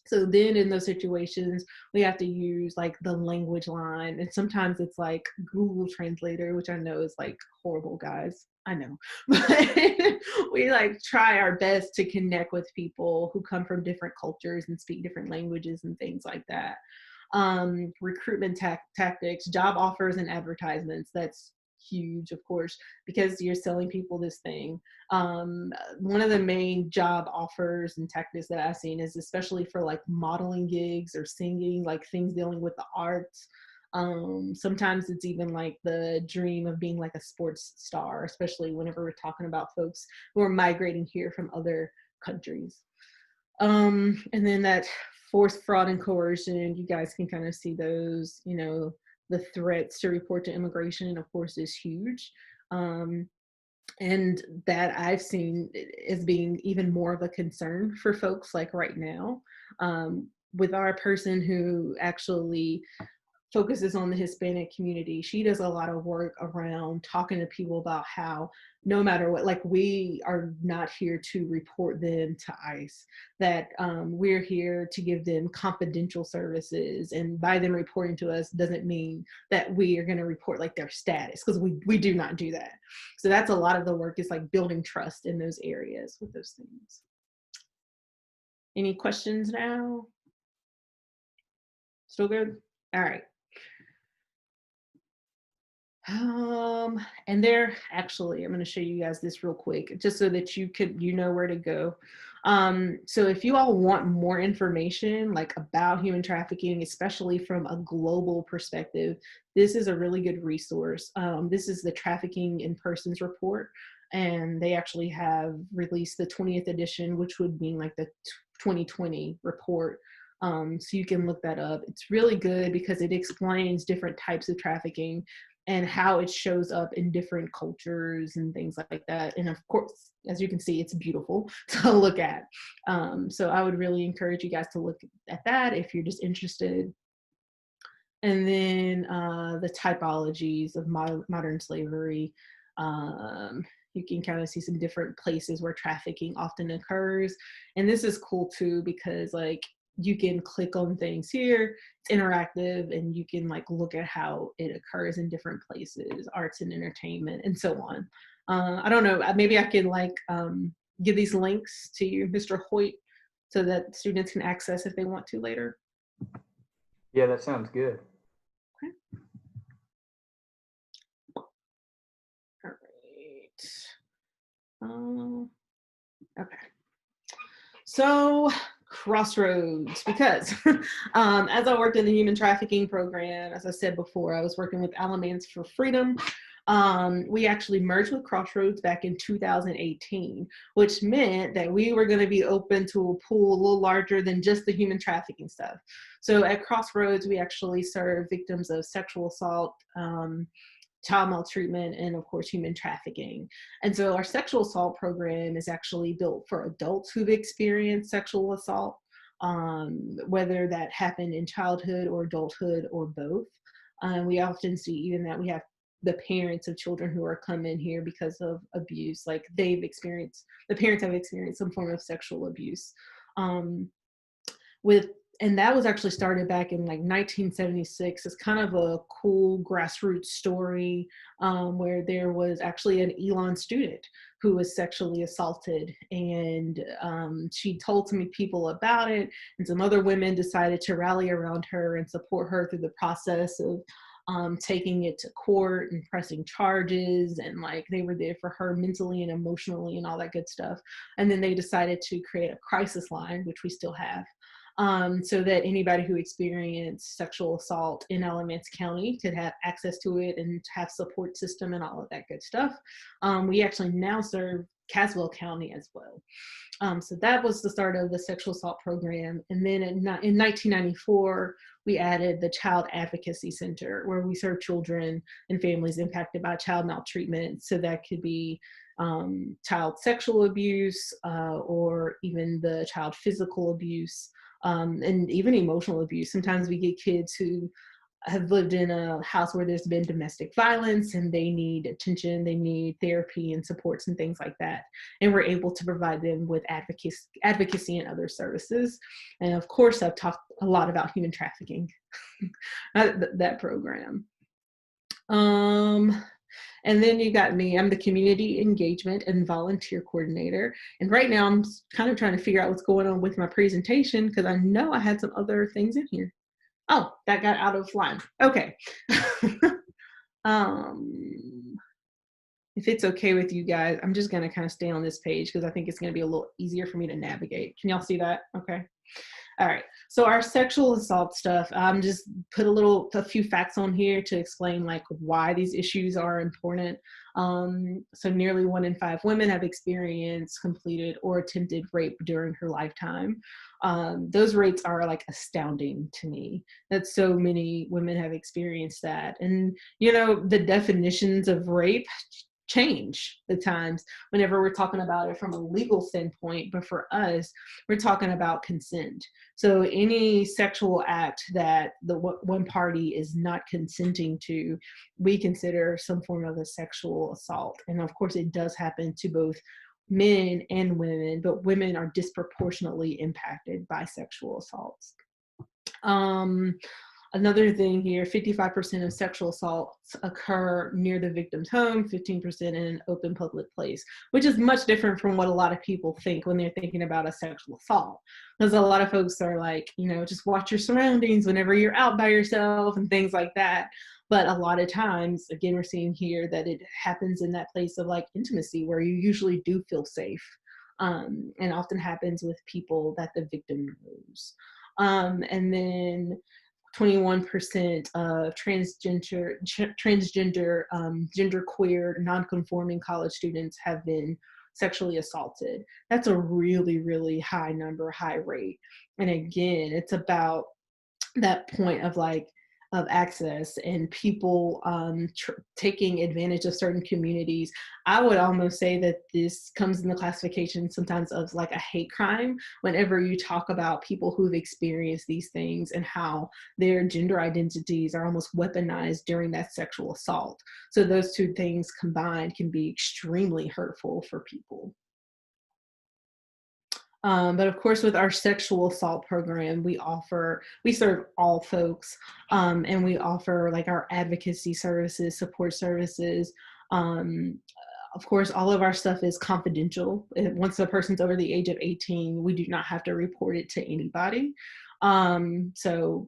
So then in those situations, we have to use like the language line. And sometimes it's like Google Translator, which I know is like horrible, guys. I know. But we like try our best to connect with people who come from different cultures and speak different languages and things like that. Recruitment tactics, job offers and advertisements. That's huge, of course, because you're selling people this thing. One of the main job offers and tactics that I've seen is especially for like modeling gigs or singing, like things dealing with the arts. Sometimes it's even like the dream of being like a sports star, especially whenever we're talking about folks who are migrating here from other countries. And then that forced fraud and coercion, you guys can kind of see those, you know, the threats to report to immigration, of course, is huge. And that I've seen as being even more of a concern for folks like right now. With our person who actually focuses on the Hispanic community. She does a lot of work around talking to people about how no matter what, like we are not here to report them to ICE, that we're here to give them confidential services. And by them reporting to us doesn't mean that we are going to report like their status, because we do not do that. So that's a lot of the work, is like building trust in those areas with those things. Any questions now? Still good? All right. And there, actually, I'm going to show you guys this real quick, just so that you know where to go. So if you all want more information like about human trafficking, especially from a global perspective, this is a really good resource. This is the Trafficking in Persons report, and they actually have released the 20th edition, which would mean like the 2020 report. So you can look that up. It's really good because it explains different types of trafficking and how it shows up in different cultures and things like that. And of course, as you can see, it's beautiful to look at. So I would really encourage you guys to look at that if you're just interested. And then the typologies of modern slavery. You can kind of see some different places where trafficking often occurs. And this is cool too, because like you can click on things here, it's interactive, and you can like look at how it occurs in different places, arts and entertainment, and so on. I don't know, maybe I can like give these links to you, Mr. Hoyt, so that students can access if they want to later. Yeah, that sounds good. Okay. All right. Okay. So Crossroads, because as I worked in the human trafficking program, as I said before, I was working with Alamance for Freedom. We actually merged with Crossroads back in 2018, which meant that we were going to be open to a pool a little larger than just the human trafficking stuff. So at Crossroads, we actually serve victims of sexual assault, child maltreatment, and of course human trafficking. And so our sexual assault program is actually built for adults who've experienced sexual assault, whether that happened in childhood or adulthood or both. We often see even that we have the parents of children who are coming here because of abuse, like the parents have experienced some form of sexual abuse. And that was actually started back in like 1976. It's kind of a cool grassroots story, where there was actually an Elon student who was sexually assaulted, and she told some people about it, and some other women decided to rally around her and support her through the process of taking it to court and pressing charges, and like they were there for her mentally and emotionally and all that good stuff. And then they decided to create a crisis line, which we still have, so that anybody who experienced sexual assault in Alamance County could have access to it and have support system and all of that good stuff. We actually now serve Caswell County as well. So that was the start of the sexual assault program. And then in 1994, we added the Child Advocacy Center, where we serve children and families impacted by child maltreatment. So that could be child sexual abuse, or even the child physical abuse, and even emotional abuse. Sometimes we get kids who have lived in a house where there's been domestic violence and they need attention, they need therapy and supports and things like that. And we're able to provide them with advocacy and other services. And of course, I've talked a lot about human trafficking, that program. And then you got me. I'm the community engagement and volunteer coordinator. And right now I'm kind of trying to figure out what's going on with my presentation because I know I had some other things in here. Oh, that got out of line. Okay. If it's okay with you guys, I'm just going to kind of stay on this page because I think it's going to be a little easier for me to navigate. Can y'all see that? Okay. All right. So our sexual assault stuff, just put a few facts on here to explain like why these issues are important. So nearly 1 in 5 women have experienced, completed, or attempted rape during her lifetime. Those rates are like astounding to me that so many women have experienced that. And, you know, the definitions of rape change the times whenever we're talking about it from a legal standpoint, but for us, we're talking about consent. So any sexual act that the one party is not consenting to, we consider some form of a sexual assault. And of course, it does happen to both men and women, but women are disproportionately impacted by sexual assaults. Another thing here, 55% of sexual assaults occur near the victim's home, 15% in an open public place, which is much different from what a lot of people think when they're thinking about a sexual assault. Because a lot of folks are like, you know, just watch your surroundings whenever you're out by yourself and things like that. But a lot of times, again, we're seeing here that it happens in that place of like intimacy where you usually do feel safe, and often happens with people that the victim knows. And then 21% of transgender, genderqueer, non-conforming college students have been sexually assaulted. That's a really, really high number, high rate. And again, it's about that point of like of access and people taking advantage of certain communities. I would almost say that this comes in the classification sometimes of like a hate crime whenever you talk about people who've experienced these things and how their gender identities are almost weaponized during that sexual assault. So those two things combined can be extremely hurtful for people. But of course, with our sexual assault program, we serve all folks, and we offer like our advocacy services, support services. Um, of course, all of our stuff is confidential. Once a person's over the age of 18, we do not have to report it to anybody. So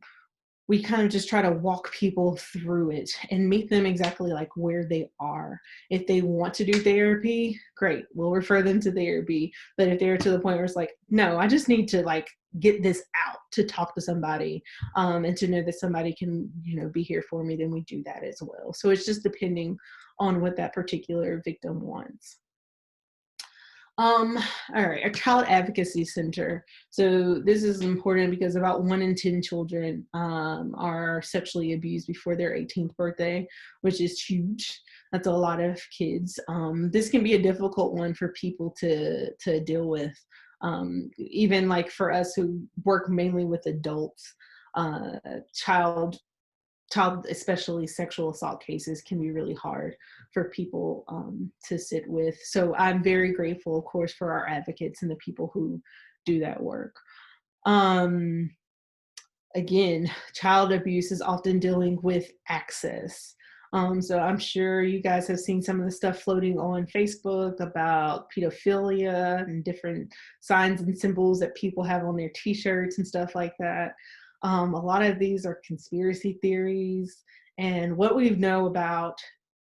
we kind of just try to walk people through it and meet them exactly like where they are. If they want to do therapy, great, we'll refer them to therapy. But if they're to the point where it's like, no, I just need to like get this out to talk to somebody, and to know that somebody can, you know, be here for me, then we do that as well. So it's just depending on what that particular victim wants. All right, a child advocacy center. So this is important because about 1 in 10 children are sexually abused before their 18th birthday, which is huge. That's a lot of kids. This can be a difficult one for people to deal with. Even like for us who work mainly with adults, uh, child especially sexual assault cases, can be really hard for people to sit with. So I'm very grateful, of course, for our advocates and the people who do that work. Um, Again, child abuse is often dealing with access. So I'm sure you guys have seen some of the stuff floating on Facebook about pedophilia and different signs and symbols that people have on their t-shirts and stuff like that. A lot of these are conspiracy theories. And what we know about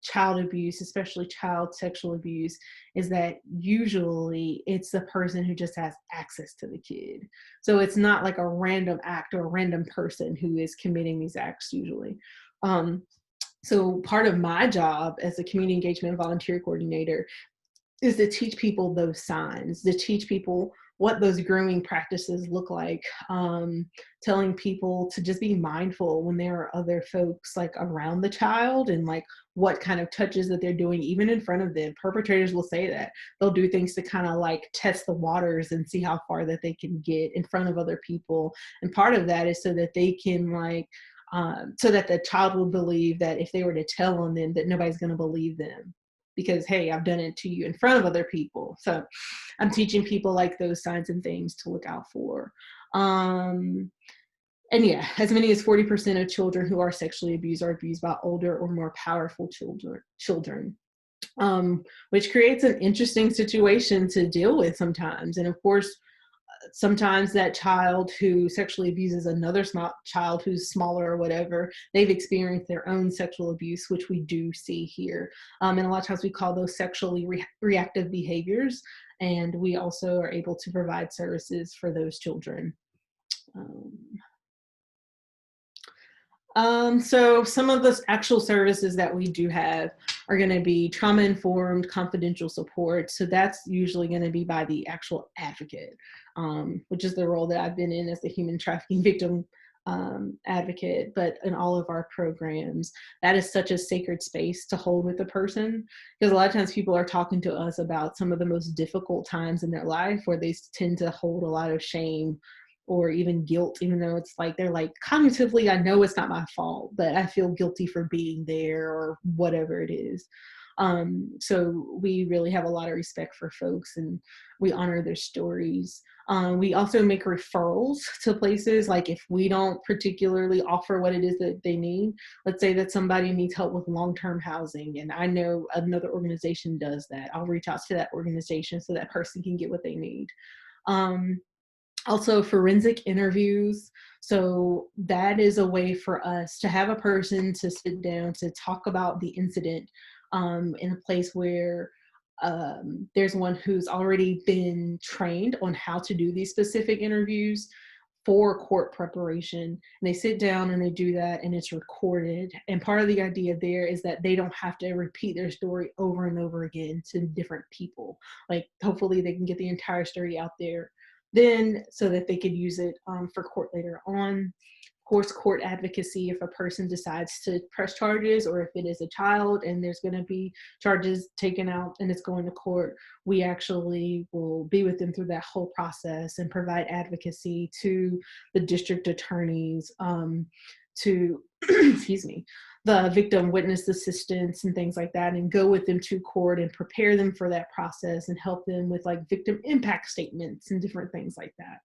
child abuse, especially child sexual abuse, is that usually it's the person who just has access to the kid. So it's not like a random act or a random person who is committing these acts usually. So part of my job as a community engagement volunteer coordinator is to teach people those signs, to teach people what those grooming practices look like, telling people to just be mindful when there are other folks like around the child, and like what kind of touches that they're doing even in front of them. Perpetrators will say that they'll do things to kind of like test the waters and see how far that they can get in front of other people. And part of that is so that they can like so that the child will believe that if they were to tell on them, that nobody's going to believe them, because hey, I've done it to you in front of other people. So I'm teaching people like those signs and things to look out for. And yeah, as many as 40% of children who are sexually abused are abused by older or more powerful children, which creates an interesting situation to deal with sometimes. And of course, sometimes that child who sexually abuses another child who's smaller or whatever, they've experienced their own sexual abuse, which we do see here. And a lot of times we call those sexually reactive behaviors. And we also are able to provide services for those children. So some of the actual services that we do have are going to be trauma-informed confidential support. So that's usually going to be by the actual advocate, which is the role that I've been in as the human trafficking victim advocate. But in all of our programs, that is such a sacred space to hold with the person, because a lot of times people are talking to us about some of the most difficult times in their life where they tend to hold a lot of shame or even guilt, even though it's like they're like, cognitively, I know it's not my fault, but I feel guilty for being there or whatever it is. So we really have a lot of respect for folks, and we honor their stories. We also make referrals to places, like if we don't particularly offer what it is that they need. Let's say that somebody needs help with long-term housing, and I know another organization does that. I'll reach out to that organization so that person can get what they need. Also forensic interviews. So that is a way for us to have a person to sit down to talk about the incident in a place where there's one who's already been trained on how to do these specific interviews for court preparation. And they sit down and they do that, and it's recorded. And part of the idea there is that they don't have to repeat their story over and over again to different people. Like hopefully they can get the entire story out there then, so that they could use it for court later on. Of course, court advocacy, if a person decides to press charges, or if it is a child and there's going to be charges taken out and it's going to court, we actually will be with them through that whole process and provide advocacy to the district attorneys, to excuse me, the victim witness assistants and things like that, and go with them to court and prepare them for that process and help them with like victim impact statements and different things like that.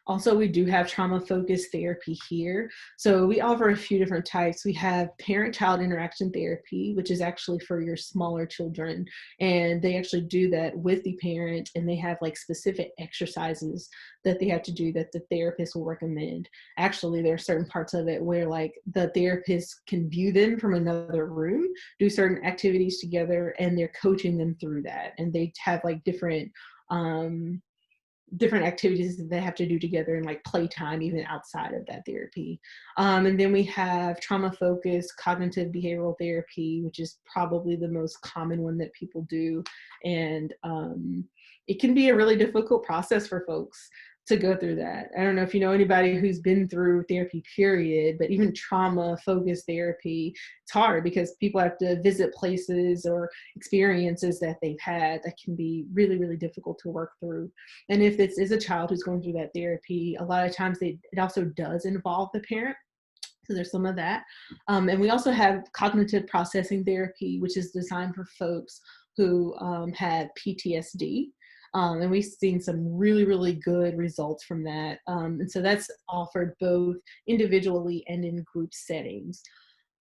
Also, we do have trauma-focused therapy here. So we offer a few different types. We have parent-child interaction therapy, which is actually for your smaller children. And they actually do that with the parent, and they have like specific exercises that they have to do that the therapist will recommend. Actually, there are certain parts of it where like the therapist can view them from another room, do certain activities together, and they're coaching them through that. And they have like different activities that they have to do together and like playtime even outside of that therapy. And then we have trauma-focused cognitive behavioral therapy, which is probably the most common one that people do. And it can be a really difficult process for folks to go through that. I don't know if you know anybody who's been through therapy period, but even trauma-focused therapy, it's hard because people have to visit places or experiences that they've had that can be really, really difficult to work through. And if this is a child who's going through that therapy, a lot of times it also does involve the parent. So there's some of that. And we also have cognitive processing therapy, which is designed for folks who have PTSD. And we've seen some really, really good results from that. And so that's offered both individually and in group settings.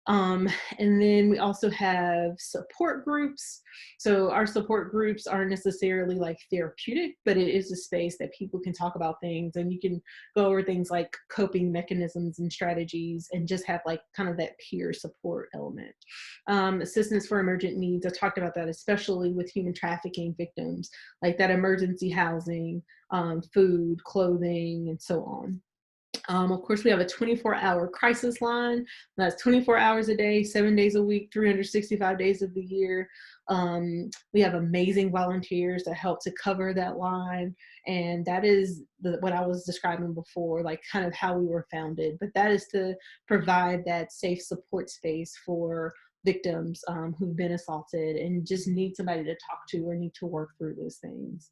And then we also have support groups. So our support groups aren't necessarily like therapeutic, but it is a space that people can talk about things, and you can go over things like coping mechanisms and strategies, and just have like kind of that peer support element. Assistance for emergent needs, I talked about that, especially with human trafficking victims, like that emergency housing, food, clothing, and so on. Of course, we have a 24-hour crisis line. That's 24 hours a day, 7 days a week, 365 days of the year. We have amazing volunteers that help to cover that line. And that is what I was describing before, like kind of how we were founded. But that is to provide that safe support space for victims who've been assaulted and just need somebody to talk to or need to work through those things.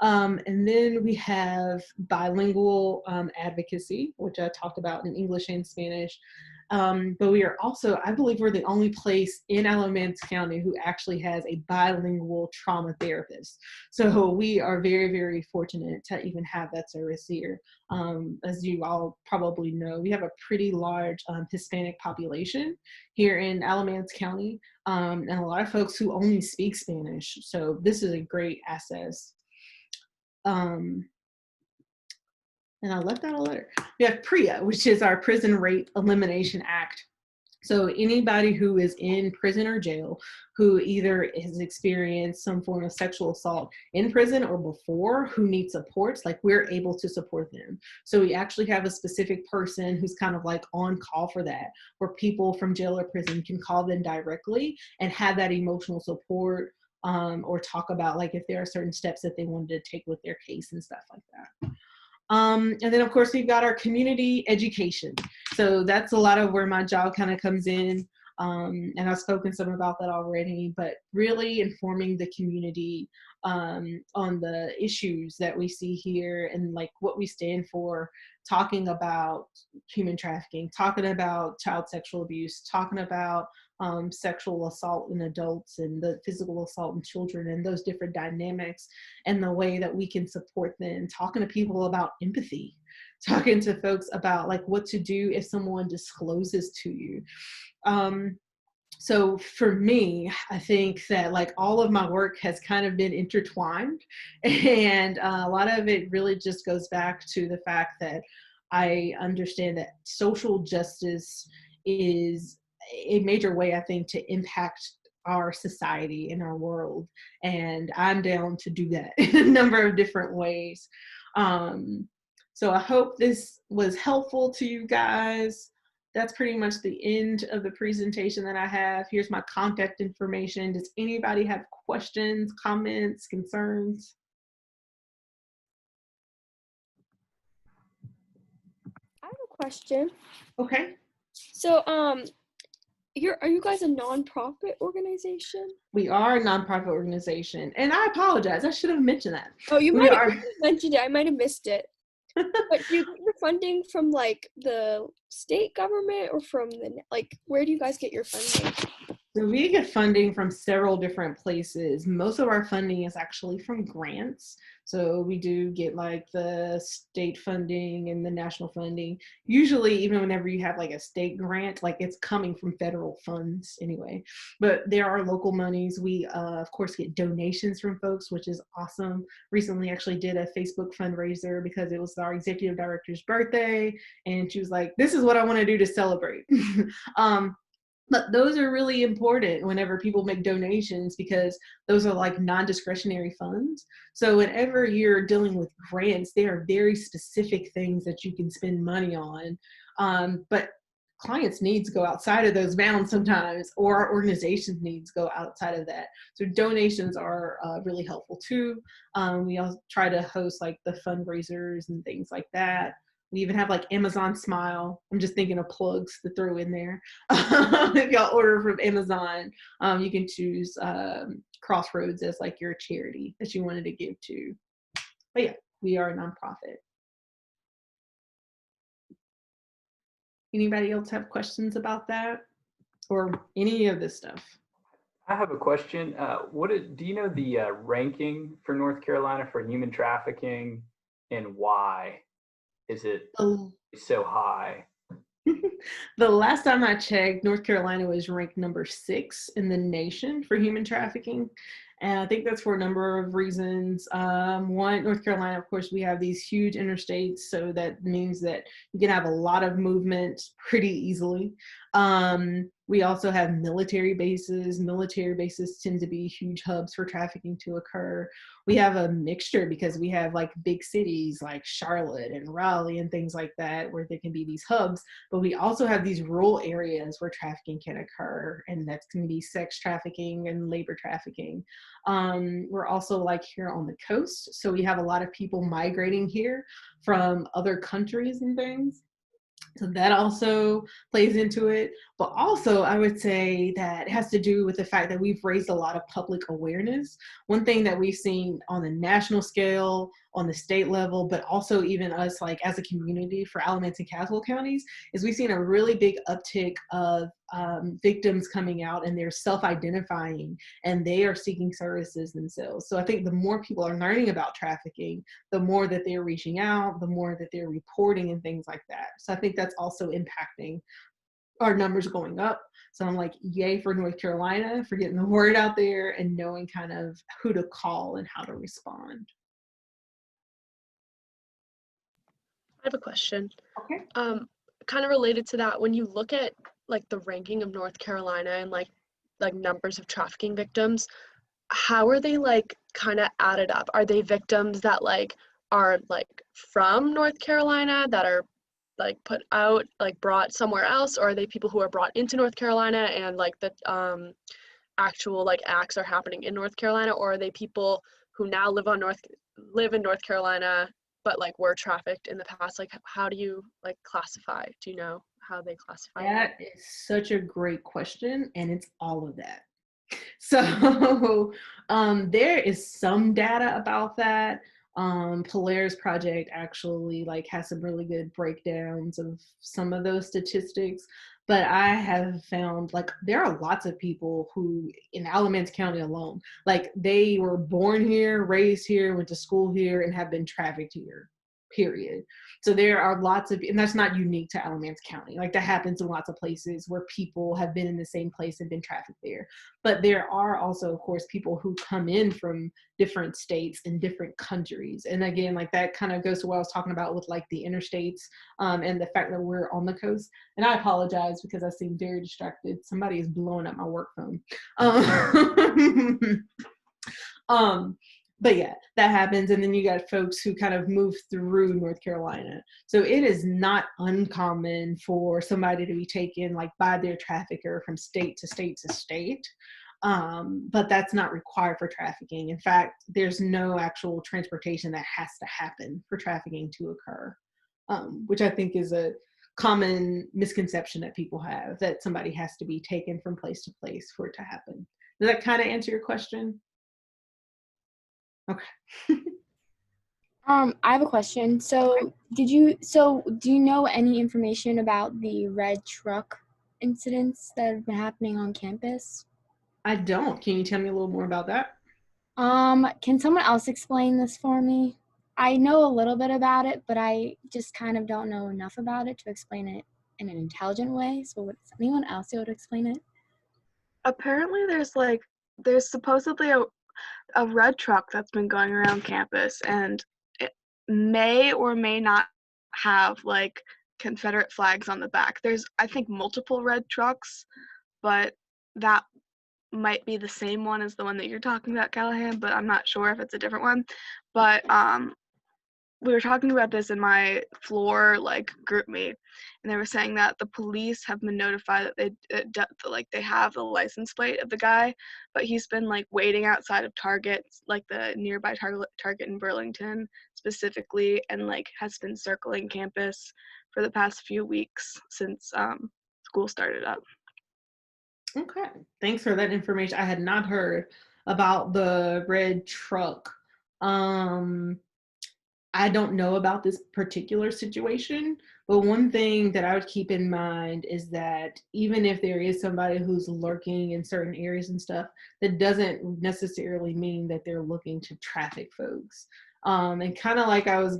And then we have bilingual advocacy, which I talked about in English and Spanish. But we are also, I believe we're the only place in Alamance County who actually has a bilingual trauma therapist. So we are very, very fortunate to even have that service here. As you all probably know, we have a pretty large Hispanic population here in Alamance County, and a lot of folks who only speak Spanish. So this is a great asset. Um, and I left out a letter. We have PREA, which is our Prison Rape Elimination Act. So anybody who is in prison or jail who either has experienced some form of sexual assault in prison or before who needs supports, like we're able to support them. So we actually have a specific person who's kind of like on call for that, where people from jail or prison can call them directly and have that emotional support, or talk about like if there are certain steps that they wanted to take with their case and stuff like that. And then of course we've got our community education. So that's a lot of where my job kind of comes in. And I've spoken some about that already, but really informing the community on the issues that we see here and like what we stand for, talking about human trafficking, talking about child sexual abuse, talking about sexual assault in adults and the physical assault in children and those different dynamics and the way that we can support them, talking to people about empathy, talking to folks about like what to do if someone discloses to you. So for me, I think that like all of my work has kind of been intertwined, and a lot of it really just goes back to the fact that I understand that social justice is a major way, I think, to impact our society and our world. And I'm down to do that in a number of different ways. Um, so I hope this was helpful to you guys. That's pretty much the end of the presentation that I have. Here's my contact information. Does anybody have questions, comments, concerns? I have a question. Okay. So, are you guys a nonprofit organization? We are a nonprofit organization, and I apologize. I should have mentioned that. Oh, you We might are. have mentioned it. I might have missed it. But do you get your funding from like the state government or from where do you guys get your funding? So we get funding from several different places. Most of our funding is actually from grants. So we do get like the state funding and the national funding. Usually, even whenever you have like a state grant, like it's coming from federal funds anyway. But there are local monies. We, of course, get donations from folks, which is awesome. Recently, actually did a Facebook fundraiser because it was our executive director's birthday. And she was like, this is what I want to do to celebrate. But those are really important whenever people make donations because those are like non-discretionary funds. So whenever you're dealing with grants, there are very specific things that you can spend money on. But clients' needs go outside of those bounds sometimes, or our organization's needs go outside of that. So donations are really helpful too. We also try to host like the fundraisers and things like that. We even have like Amazon Smile. I'm just thinking of plugs to throw in there. If y'all order from Amazon, you can choose Crossroads as like your charity that you wanted to give to. But yeah, we are a nonprofit. Anybody else have questions about that or any of this stuff? I have a question. Do you know the ranking for North Carolina for human trafficking, and why is it so high? The last time I checked, North Carolina was ranked number 6 in the nation for human trafficking. And I think that's for a number of reasons. One, North Carolina, of course, we have these huge interstates, so that means that you can have a lot of movement pretty easily. We also have military bases. Military bases tend to be huge hubs for trafficking to occur. We have a mixture because we have like big cities like Charlotte and Raleigh and things like that where there can be these hubs, but we also have these rural areas where trafficking can occur, and that's going to be sex trafficking and labor trafficking. We're also like here on the coast, so we have a lot of people migrating here from other countries and things. So that also plays into it. But also, I would say that it has to do with the fact that we've raised a lot of public awareness. One thing that we've seen on the national scale, on the state level, but also even us like as a community for Alamance and Caswell counties, is we've seen a really big uptick of victims coming out and they're self-identifying and they are seeking services themselves. So I think the more people are learning about trafficking, the more that they're reaching out, the more that they're reporting and things like that. So I think that's also impacting our numbers going up. So I'm like, yay for North Carolina for getting the word out there and knowing kind of who to call and how to respond. I have a question. Okay. Kind of related to that, when you look at like the ranking of North Carolina and like numbers of trafficking victims, how are they like kind of added up? Are they victims that like are like from North Carolina that are like put out, like brought somewhere else, or are they people who are brought into North Carolina and like the actual like acts are happening in North Carolina, or are they people who now live in North Carolina but like were trafficked in the past? Like how do you like classify? Do you know how they classify That is such a great question, and it's all of that. So there is some data about that. Polaris Project actually like has some really good breakdowns of some of those statistics, but I have found like there are lots of people who in Alamance County alone, like they were born here, raised here, went to school here, and have been trafficked here, period. So there are lots of, and that's not unique to Alamance County. Like that happens in lots of places where people have been in the same place and been trafficked there. But there are also, of course, people who come in from different states and different countries. And again, like that kind of goes to what I was talking about with like the interstates and the fact that we're on the coast. And I apologize because I seem very distracted. Somebody is blowing up my work phone. But yeah, that happens. And then you got folks who kind of move through North Carolina. So it is not uncommon for somebody to be taken like by their trafficker from state to state to state. But that's not required for trafficking. In fact, there's no actual transportation that has to happen for trafficking to occur, which I think is a common misconception that people have, that somebody has to be taken from place to place for it to happen. Does that kind of answer your question? Okay. I have a question. So do you know any information about the red truck incidents that have been happening on campus? I don't. Can you tell me a little more about that? Can someone else explain this for me? I know a little bit about it, but I just kind of don't know enough about it to explain it in an intelligent way. So would anyone else be able to explain it? Apparently there's supposedly a red truck that's been going around campus, and it may or may not have like Confederate flags on the back. There's, I think, multiple red trucks, but that might be the same one as the one that you're talking about, Callahan, but I'm not sure if it's a different one. But we were talking about this in my floor like group meet, and they were saying that the police have been notified that they have the license plate of the guy, but he's been like waiting outside of Target, like the nearby Target in Burlington specifically, and like has been circling campus for the past few weeks since school started up. Okay, thanks for that information. I had not heard about the red truck. I don't know about this particular situation, but one thing that I would keep in mind is that even if there is somebody who's lurking in certain areas and stuff, that doesn't necessarily mean that they're looking to traffic folks. And kind of like I was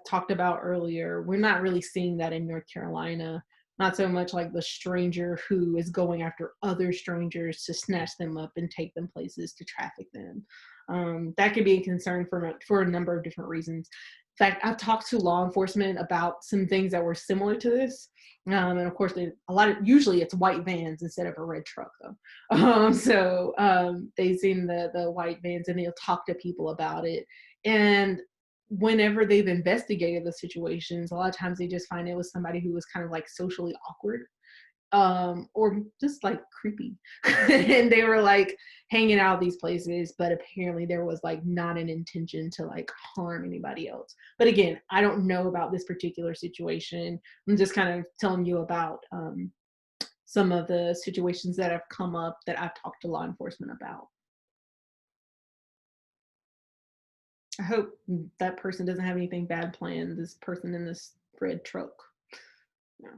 talked about earlier, we're not really seeing that in North Carolina. Not so much like the stranger who is going after other strangers to snatch them up and take them places to traffic them. That could be a concern for a number of different reasons. fact, I've talked to law enforcement about some things that were similar to this. And of course, usually it's white vans instead of a red truck, though. They've seen the white vans and they'll talk to people about it. And whenever they've investigated the situations, a lot of times they just find it was somebody who was kind of like socially awkward, or just like creepy. And they were like hanging out these places, but apparently there was like not an intention to like harm anybody else. But again, I don't know about this particular situation. I'm just kind of telling you about some of the situations that have come up that I've talked to law enforcement about. I hope that person doesn't have anything bad planned, this person in this red truck. No.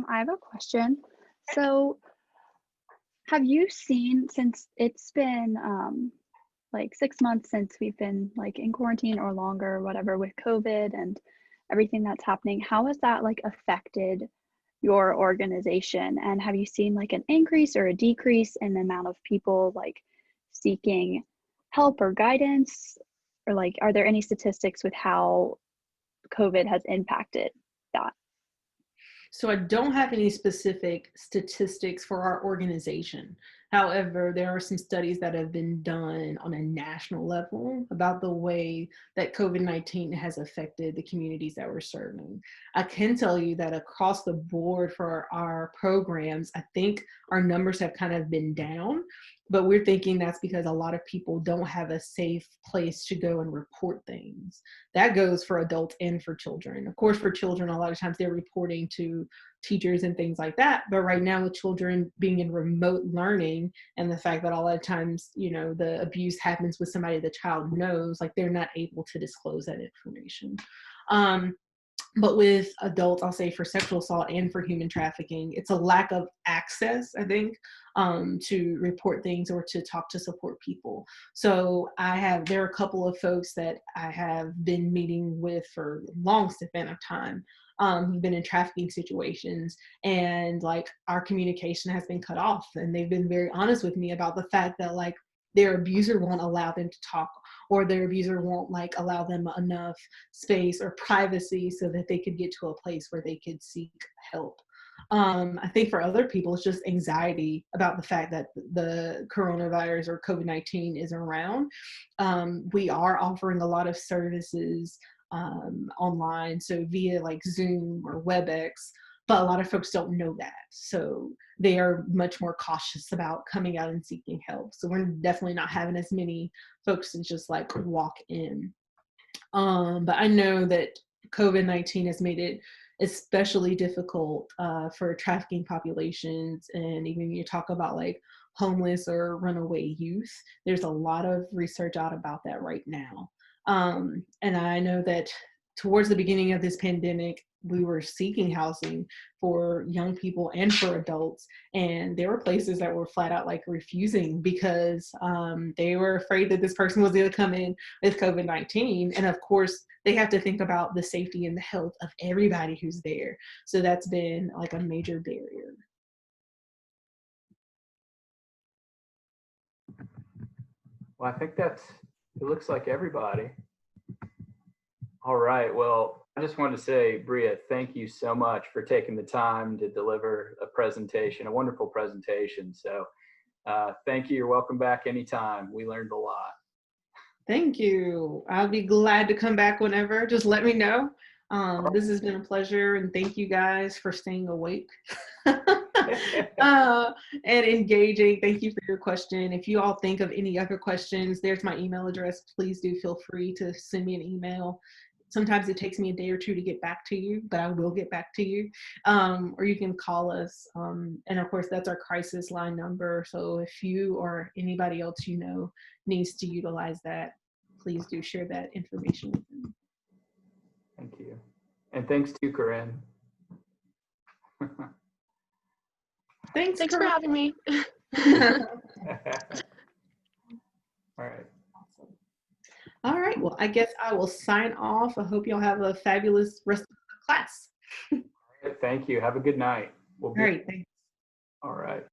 I have a question. So have you seen, since it's been like 6 months since we've been like in quarantine or longer, whatever, with COVID and everything that's happening, how has that like affected your organization? And have you seen like an increase or a decrease in the amount of people like seeking help or guidance? Or like, are there any statistics with how COVID has impacted that? So I don't have any specific statistics for our organization. However, there are some studies that have been done on a national level about the way that COVID-19 has affected the communities that we're serving. I can tell you that across the board for our programs, I think our numbers have kind of been down, but we're thinking that's because a lot of people don't have a safe place to go and report things. That goes for adults and for children. Of course, for children, a lot of times they're reporting to teachers and things like that. But right now with children being in remote learning and the fact that a lot of times, you know, the abuse happens with somebody the child knows, like they're not able to disclose that information. But with adults, I'll say for sexual assault and for human trafficking, it's a lack of access, I think, to report things or to talk to support people. So there are a couple of folks that I have been meeting with for a long span of time, who've been in trafficking situations, and like our communication has been cut off, and they've been very honest with me about the fact that like their abuser won't allow them to talk, or their abuser won't like allow them enough space or privacy so that they could get to a place where they could seek help. I think for other people, it's just anxiety about the fact that the coronavirus or COVID-19 is around. We are offering a lot of services online, so via like Zoom or WebEx, but a lot of folks don't know that. So they are much more cautious about coming out and seeking help. So we're definitely not having as many folks to just like walk in. But I know that COVID-19 has made it especially difficult for trafficking populations. And even you talk about like homeless or runaway youth, there's a lot of research out about that right now. And I know that towards the beginning of this pandemic, we were seeking housing for young people and for adults, and there were places that were flat out like refusing because they were afraid that this person was going to come in with COVID-19, and of course they have to think about the safety and the health of everybody who's there. So that's been like a major barrier. Well, I think it looks like everybody. All right. Well, I just wanted to say, Bria, thank you so much for taking the time to deliver a presentation, a wonderful presentation. So thank you. You're welcome back anytime. We learned a lot. Thank you. I'll be glad to come back whenever. Just let me know. This has been a pleasure, and thank you guys for staying awake and engaging. Thank you for your question. If you all think of any other questions, there's my email address. Please do feel free to send me an email. Sometimes it takes me a day or two to get back to you, but I will get back to you. Or you can call us. And of course, that's our crisis line number. So if you or anybody else you know needs to utilize that, please do share that information with them. Thank you. And thanks to Corinne. Thanks for having me. All right. All right. Well, I guess I will sign off. I hope y'all have a fabulous rest of the class. Thank you. Have a good night. All right. Thanks. All right.